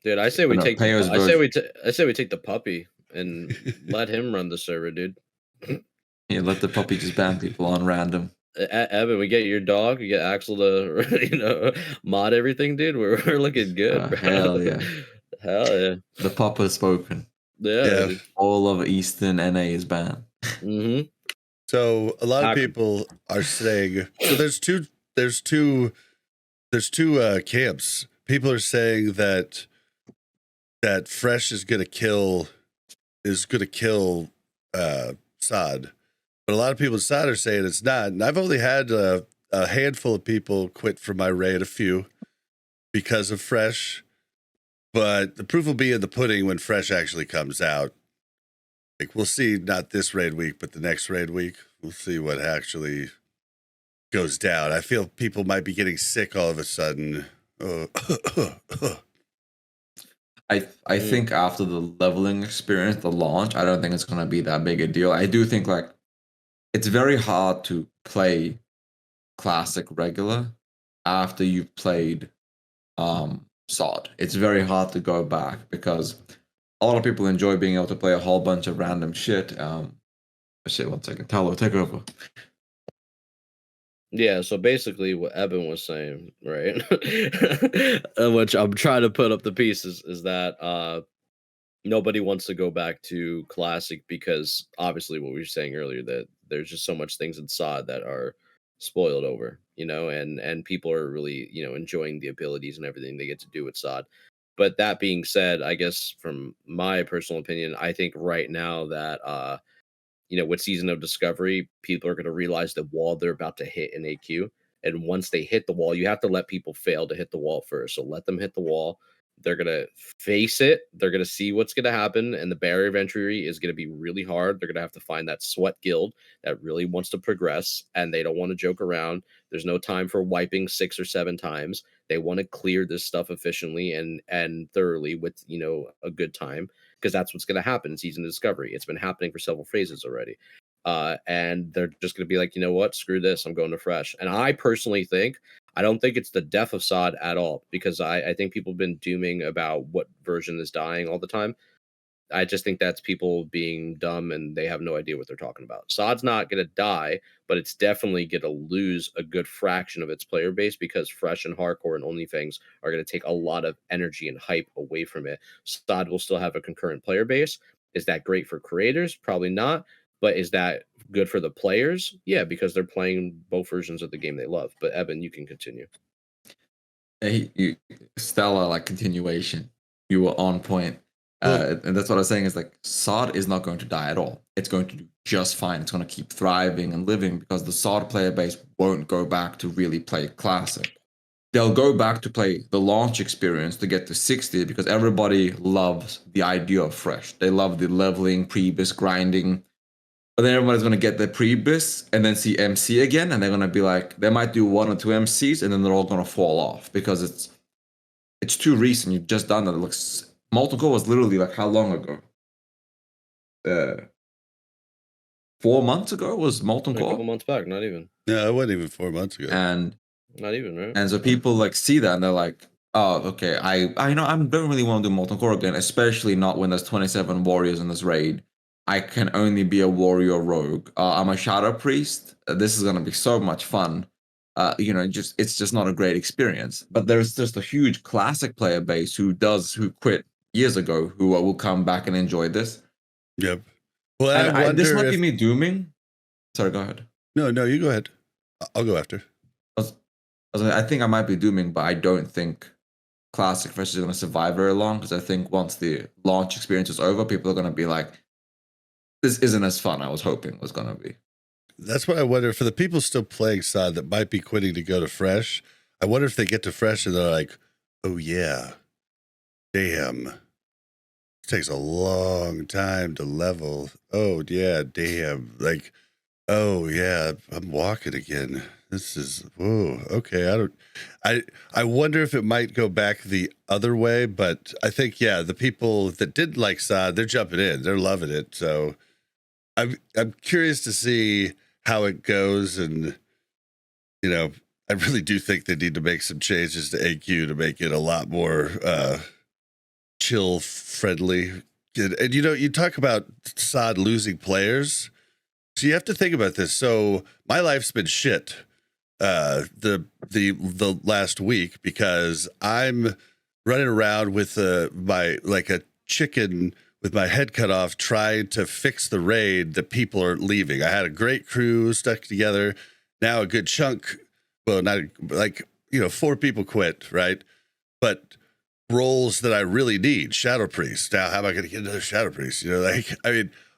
Dude, I say we take. Peyo's I say we take the puppy and let him run the server, dude. Yeah, let the puppy just ban people on random. Evan, we get your dog. You get Axel to mod everything, dude. We're looking good, bro. Hell yeah. Hell yeah. The pup has spoken. Yeah. All of Eastern NA is banned. Mm-hmm. So a lot of people are saying, so there's two camps. People are saying that Fresh is gonna kill Sod, but a lot of people at Sod are saying it's not. And I've only had a handful of people quit from my raid, a few, because of Fresh. But the proof will be in the pudding when Fresh actually comes out. Like, we'll see, not this raid week, but the next raid week. We'll see what actually goes down. I feel people might be getting sick all of a sudden. I think after the leveling experience, the launch, I don't think it's going to be that big a deal. I do think like it's very hard to play Classic regular after you've played Sod. It's very hard to go back because a lot of people enjoy being able to play a whole bunch of random shit. One second. Talo, take over. Yeah, so basically what Evan was saying, right? Which I'm trying to put up the pieces, is that nobody wants to go back to Classic because obviously what we were saying earlier, that there's just so much things in Sod that are spoiled over, and people are really, enjoying the abilities and everything they get to do with Sod. But that being said, I guess from my personal opinion, I think right now that with Season of Discovery, people are going to realize the wall they're about to hit in AQ. And once they hit the wall, you have to let people fail to hit the wall first. So let them hit the wall. They're going to face it. They're going to see what's going to happen. And the barrier of entry is going to be really hard. They're going to have to find that sweat guild that really wants to progress. And they don't want to joke around. There's no time for wiping 6 or 7 times. They want to clear this stuff efficiently and thoroughly with, a good time. Because that's what's going to happen in Season of Discovery. It's been happening for several phases already. And they're just going to be like, you know what? Screw this. I'm going to Fresh. And I personally I don't think it's the death of Sod at all. Because I think people have been dooming about what version is dying all the time. I just think that's people being dumb and they have no idea what they're talking about. Sod's not going to die, but it's definitely going to lose a good fraction of its player base because Fresh and Hardcore and OnlyFans are going to take a lot of energy and hype away from it. Sod will still have a concurrent player base. Is that great for creators? Probably not. But is that good for the players? Yeah, because they're playing both versions of the game they love. But Evan, you can continue. Hey, Stella, like continuation. You were on point. And that's what I was saying is like Sod is not going to die at all. It's going to do just fine. It's going to keep thriving and living because the Sod player base won't go back to really play Classic. They'll go back to play the launch experience to get to 60 because everybody loves the idea of Fresh. They love the leveling, pre-bis grinding. But then everybody's going to get the pre-bis and then see MC again. And they're going to be like, they might do 1 or 2 MCs and then they're all going to fall off because it's too recent. You've just done that. It looks... Molten Core was literally like how long ago? 4 months ago was Molten A Core. couple months back, not even. No, it wasn't even 4 months ago. And not even, right? And so people like see that and they're like, oh, okay, I don't really want to do Molten Core again, especially not when there's 27 warriors in this raid. I can only be a warrior rogue. I'm a shadow priest. This is gonna be so much fun. It's just not a great experience. But there's just a huge classic player base who quit years ago who will come back and enjoy this. Yep. Well, this might be me dooming. Sorry, go ahead. No, you go ahead. I'll go after. I think I might be dooming, but I don't think Classic Fresh is going to survive very long, because I think once the launch experience is over, people are going to be like, this isn't as fun I was hoping it was going to be. That's what I wonder, for the people still playing SOD that might be quitting to go to Fresh. I wonder if they get to Fresh and they're like, oh yeah, damn, it takes a long time to level. Oh yeah, damn, like, oh yeah, I'm walking again. This is, whoa, okay. I wonder if it might go back the other way, but I think, yeah, the people that did like SOD, they're jumping in, they're loving it. So I'm curious to see how it goes. And, I really do think they need to make some changes to AQ to make it a lot more chill friendly. And, you talk about SOD losing players. So you have to think about this. So my life's been shit the last week because I'm running around with like a chicken with my head cut off, trying to fix the raid that people are leaving. I had a great crew stuck together. Now a good chunk, well, not like, 4 people quit, right? But roles that I really need, Shadow Priest. Now, how am I going to get another Shadow Priest?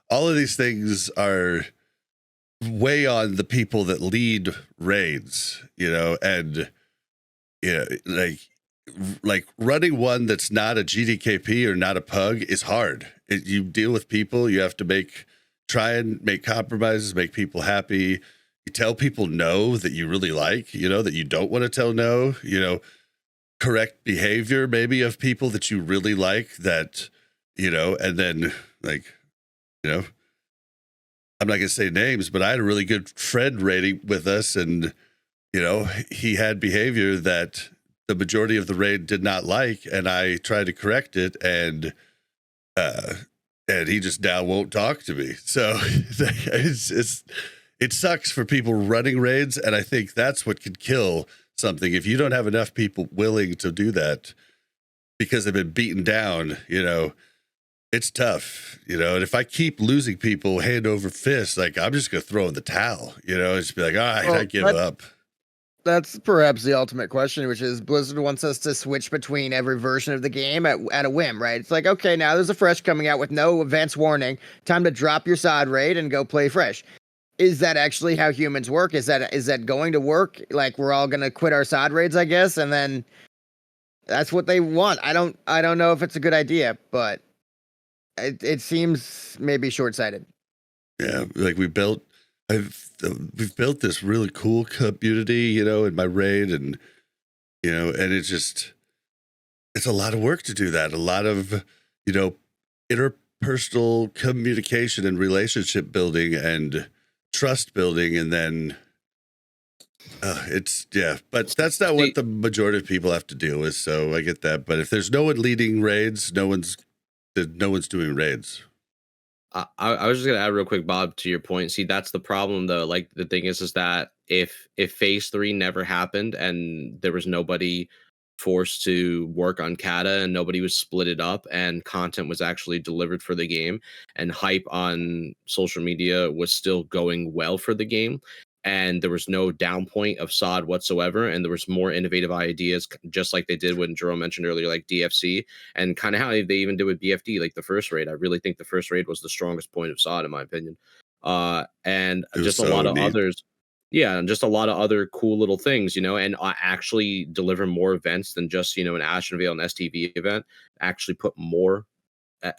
All of these things are weigh on the people that lead raids, and like running one that's not a GDKP or not a pug is hard. You deal with people, you have to try and make compromises, make people happy. You tell people no that you really like, that you don't want to tell no, correct behavior maybe of people that you really like, that, and then I'm not going to say names, but I had a really good friend raiding with us, and, he had behavior that the majority of the raid did not like, and I tried to correct it, and he just now won't talk to me. So it sucks for people running raids, and I think that's what could kill something. If you don't have enough people willing to do that because they've been beaten down, it's tough, and if I keep losing people hand over fist, like, I'm just going to throw in the towel, just be like, all right, I give up. That's perhaps the ultimate question, which is Blizzard wants us to switch between every version of the game at a whim, right? It's like, okay, now there's a Fresh coming out with no advance warning. Time to drop your SOD raid and go play Fresh. Is that actually how humans work? Is that going to work? Like, we're all going to quit our SOD raids, I guess, and then that's what they want. I don't know if it's a good idea, but it seems maybe short-sighted. Yeah, like we've built this really cool community, in my raid, and and it's a lot of work to do that. A lot of interpersonal communication and relationship building and trust building, and then but that's not what the majority of people have to deal with. So I get that, but if there's no one leading raids, no one's doing raids. I was just gonna add real quick, Bob, to your point. See, that's the problem, though. Like, the thing is that if Phase 3 never happened and there was nobody forced to work on Kata and nobody was split it up and content was actually delivered for the game and hype on social media was still going well for the game, and there was no down point of SOD whatsoever, and there was more innovative ideas, just like they did when Jerome mentioned earlier, like DFC, and kind of how they even did with BFD, like the first raid. I really think the first raid was the strongest point of SOD, in my opinion. And just a lot of others. Yeah, and just a lot of other cool little things, and actually deliver more events than just, an Ashen Veil and STV event. Actually put more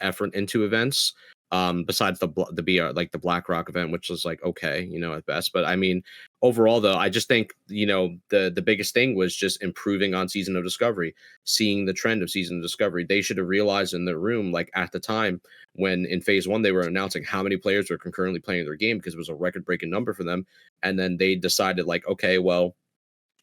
effort into events. besides the BR, like the BlackRock event, which was like okay, you know, at best. But I mean, overall though, I just think, you know, the biggest thing was just improving on Season of Discovery, seeing the trend of Season of Discovery. They should have realized in their room, like at the time when in phase 1 they were announcing how many players were concurrently playing their game, because it was a record-breaking number for them, and then they decided like, okay, well,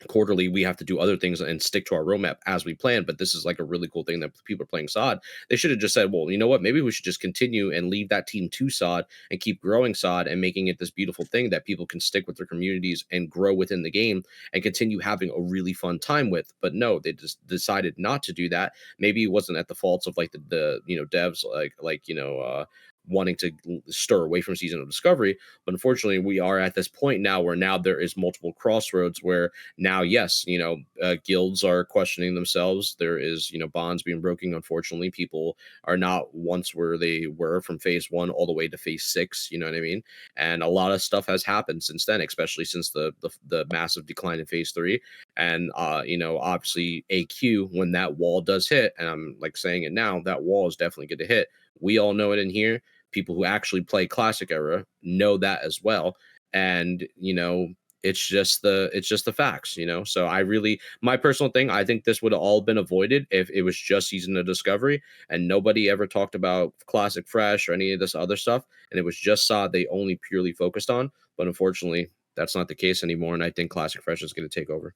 quarterly we have to do other things and stick to our roadmap as we plan, but this is like a really cool thing that people are playing SOD. They should have just said, well, you know what, maybe we should just continue and leave that team to SOD and keep growing SOD and making it this beautiful thing that people can stick with their communities and grow within the game and continue having a really fun time with. But no, they just decided not to do that. Maybe it wasn't at the faults of like the you know, devs like you know, wanting to stir away from Season of Discovery. But unfortunately, we are at this point now where now there is multiple crossroads where now, yes, you know, guilds are questioning themselves. There is, you know, bonds being broken. Unfortunately, people are not once where they were from phase 1 all the way to phase 6. You know what I mean? And a lot of stuff has happened since then, especially since the massive decline in phase 3. And you know, obviously AQ, when that wall does hit, and I'm like saying it now, that wall is definitely going to hit. We all know it in here. People who actually play Classic era know that as well. And you know, it's just the facts, you know. So I really, my personal thing, I think this would have all been avoided if it was just Season of Discovery and nobody ever talked about Classic Fresh or any of this other stuff, and it was just SOD they only purely focused on. But unfortunately, that's not the case anymore, and I think Classic Fresh is going to take over.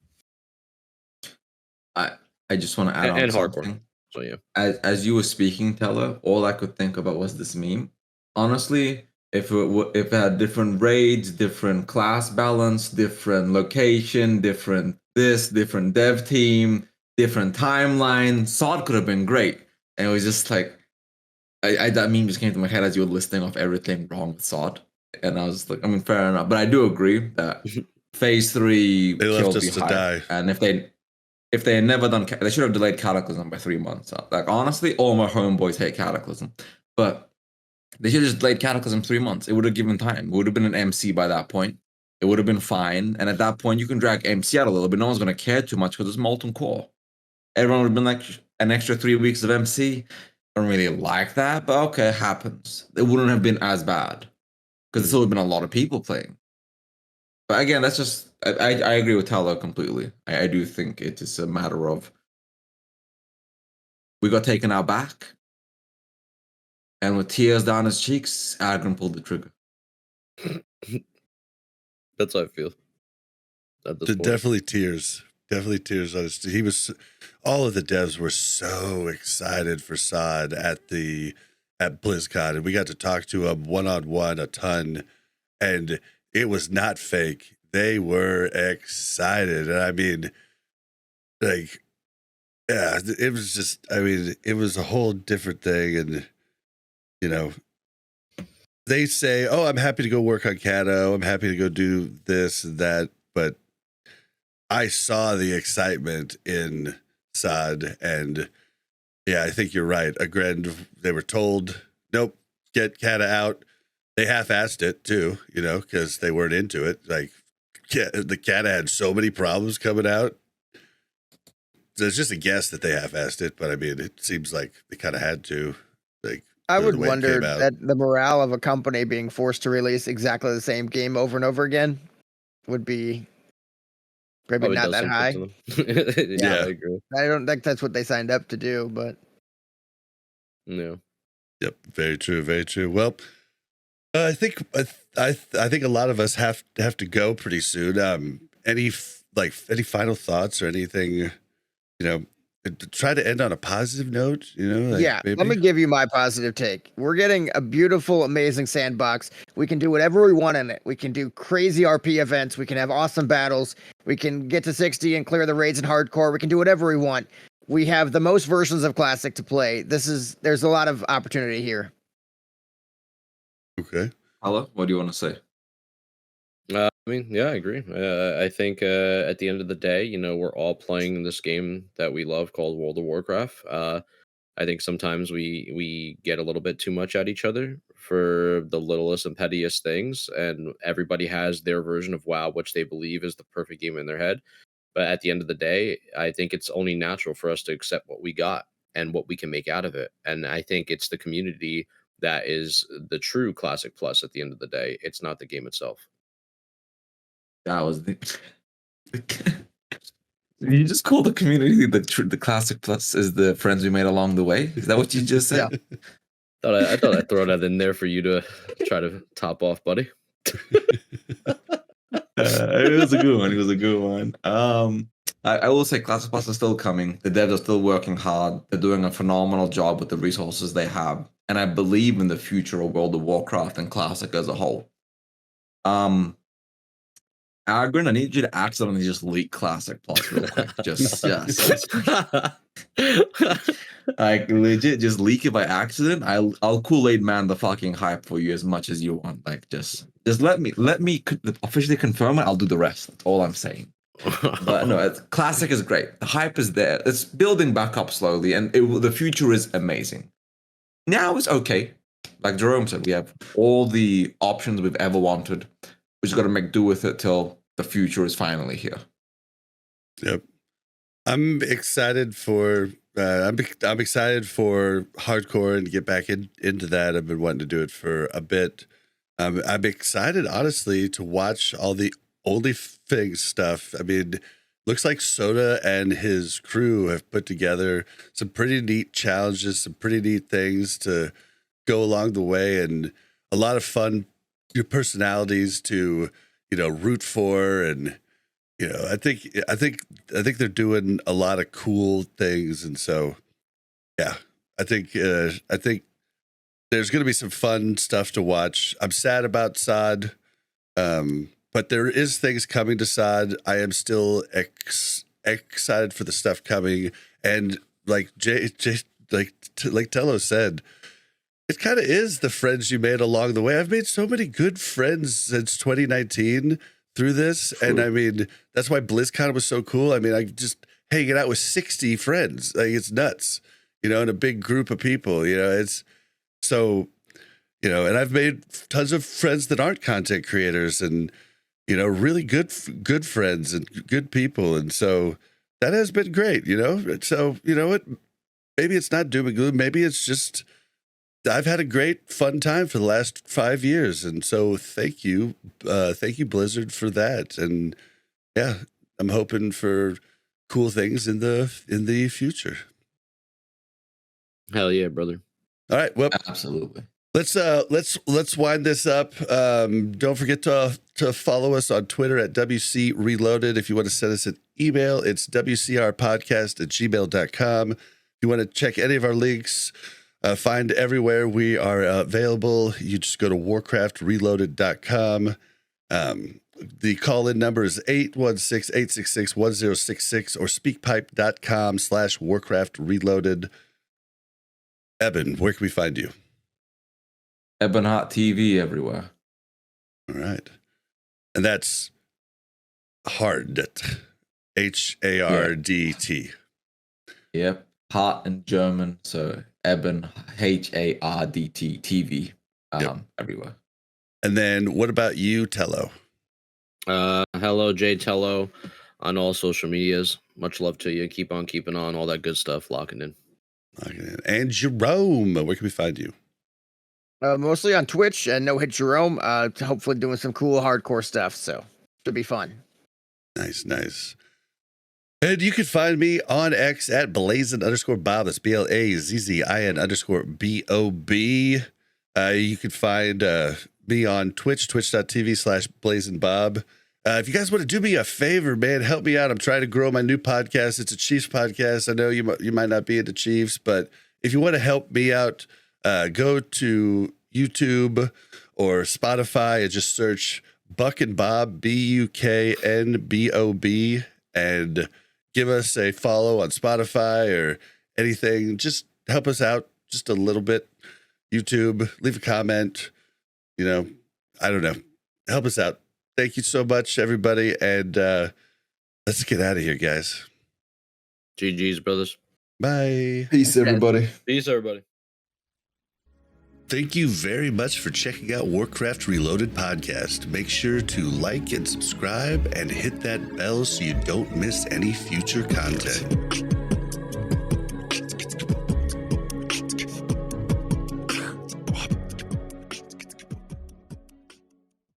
I just want to add on something. Hardcore. So yeah, as you were speaking, Teller, all I could think about was this meme. Honestly, if it had different raids, different class balance, different location, different this, different dev team, different timeline, SOD could have been great. And it was just like, that meme just came to my head as you were listing off everything wrong with SOD. And I was like, I mean, fair enough. But I do agree that phase 3 they left us to die. And if they had never done, they should have delayed Cataclysm by 3 months. Like, honestly, all my homeboys hate Cataclysm. But they should have just delayed Cataclysm 3 months. It would have given time. It would have been an MC by that point. It would have been fine. And at that point, you can drag MC out a little bit. No one's going to care too much because it's Molten Core. Everyone would have been like, an extra 3 weeks of MC. I don't really like that, but okay, it happens. It wouldn't have been as bad because there's still have been a lot of people playing. But again, that's just, I agree with Talo completely. I do think it is a matter of, we got taken out back. And with tears down his cheeks, Agron pulled the trigger. That's how I feel. Definitely tears. Definitely tears on his. He was. All of the devs were so excited for SOD at BlizzCon, and we got to talk to him one-on-one a ton, and it was not fake. They were excited, and I mean, like, yeah, it was just. I mean, it was a whole different thing, and you know, they say, "Oh, I'm happy to go work on Cato. I'm happy to go do this and that," but I saw the excitement in SOD, and yeah, I think you're right. They were told, nope, get Kata out. They half-assed it too, you know, because they weren't into it. Like, the Kata had so many problems coming out. So it's just a guess that they half-assed it, but I mean, it seems like they kind of had to. Like, I would wonder that the morale of a company being forced to release exactly the same game over and over again would be maybe not that high. Yeah, I agree. I don't think that's what they signed up to do, but no. Yep, very true, very true. Well, I think a lot of us have to go pretty soon. Any final thoughts or anything? You know, try to end on a positive note. You know, like yeah. maybe? Let me give you my positive take. We're getting a beautiful, amazing sandbox. We can do whatever we want in it. We can do crazy RP events. We can have awesome battles. We can get to 60 and clear the raids in hardcore. We can do whatever we want. We have the most versions of Classic to play. There's a lot of opportunity here. Okay. Hello, what do you want to say? I mean, yeah, I agree. I think at the end of the day, you know, we're all playing this game that we love called World of Warcraft. I think sometimes we get a little bit too much at each other for the littlest and pettiest things, and everybody has their version of WoW, which they believe is the perfect game in their head. But at the end of the day, I think it's only natural for us to accept what we got and what we can make out of it. And I think it's the community that is the true Classic Plus at the end of the day. It's not the game itself. That was the... You just call the community the Classic Plus is the friends we made along the way? Is that what you just said? Yeah. I thought I'd throw that in there for you to try to top off, buddy. It was a good one. It was a good one. I will say Classic Plus is still coming. The devs are still working hard. They're doing a phenomenal job with the resources they have. And I believe in the future of World of Warcraft and Classic as a whole. Agrin, I need you to accidentally just leak Classic Plus real quick. Just like legit, just leak it by accident. I'll Kool-Aid man the fucking hype for you as much as you want. Like just let me officially confirm it. I'll do the rest. That's all I'm saying. But no, Classic is great. The hype is there. It's building back up slowly, and the future is amazing. Now it's okay. Like Jerome said, we have all the options we've ever wanted. We just got to make do with it till the future is finally here. Yep. I'm excited for I'm excited for hardcore and to get back into that. I've been wanting to do it for a bit. I'm excited, honestly, to watch all the OnlyFigs stuff. I mean, looks like Soda and his crew have put together some pretty neat challenges, some pretty neat things to go along the way, and a lot of fun personalities to, root for. And, I think they're doing a lot of cool things. And so, yeah, I think there's going to be some fun stuff to watch. I'm sad about SOD. But there is things coming to SOD. I am still excited for the stuff coming. And like like Tello said, it kind of is the friends you made along the way. I've made so many good friends since 2019 through this. True. And I mean, that's why BlizzCon was so cool. I mean, I just hanging out with 60 friends. Like, it's nuts, in a big group of people, it's so, and I've made tons of friends that aren't content creators and, really good friends and good people. And so that has been great, So, what? Maybe it's not doom and gloom. Maybe it's just I've had a great fun time for the last 5 years. And so thank you Blizzard for that. And yeah, I'm hoping for cool things in the future. Hell yeah, brother. All right. Well, absolutely. Let's wind this up. Don't forget to follow us on Twitter at WC Reloaded. If you want to send us an email, it's wcrpodcast@gmail.com. If you want to check any of our links, find everywhere we are available, you just go to warcraftreloaded.com. The call-in number is 816-866-1066 or speakpipe.com/warcraftreloaded. Eben, where can we find you? Ebonheart TV everywhere. All right. And that's Hardt. HARDT. Yep. Heart in German. So Eben, HARDT TV. Everywhere. And then what about you, Tello? Hello, Jay Tello on all social medias. Much love to you. Keep on keeping on. All that good stuff. Locking in. And Jerome, where can we find you? Mostly on Twitch and No Hit Jerome. Hopefully doing some cool hardcore stuff. So should be fun. Nice. And you can find me on X at Blazin_Bob. That's BLAZZIN_BOB. You can find me on Twitch, twitch.tv/BlazinBob. If you guys want to do me a favor, man, help me out. I'm trying to grow my new podcast. It's a Chiefs podcast. I know you might not be into Chiefs, but if you want to help me out, go to YouTube or Spotify and just search Buck and Bob, BUKNBOB, and give us a follow on Spotify or anything. Just help us out just a little bit. YouTube, leave a comment. I don't know. Help us out. Thank you so much, everybody. And let's get out of here, guys. GG's, brothers. Bye. Peace, everybody. Peace, everybody. Thank you very much for checking out Warcraft Reloaded podcast. Make sure to like and subscribe and hit that bell so you don't miss any future content.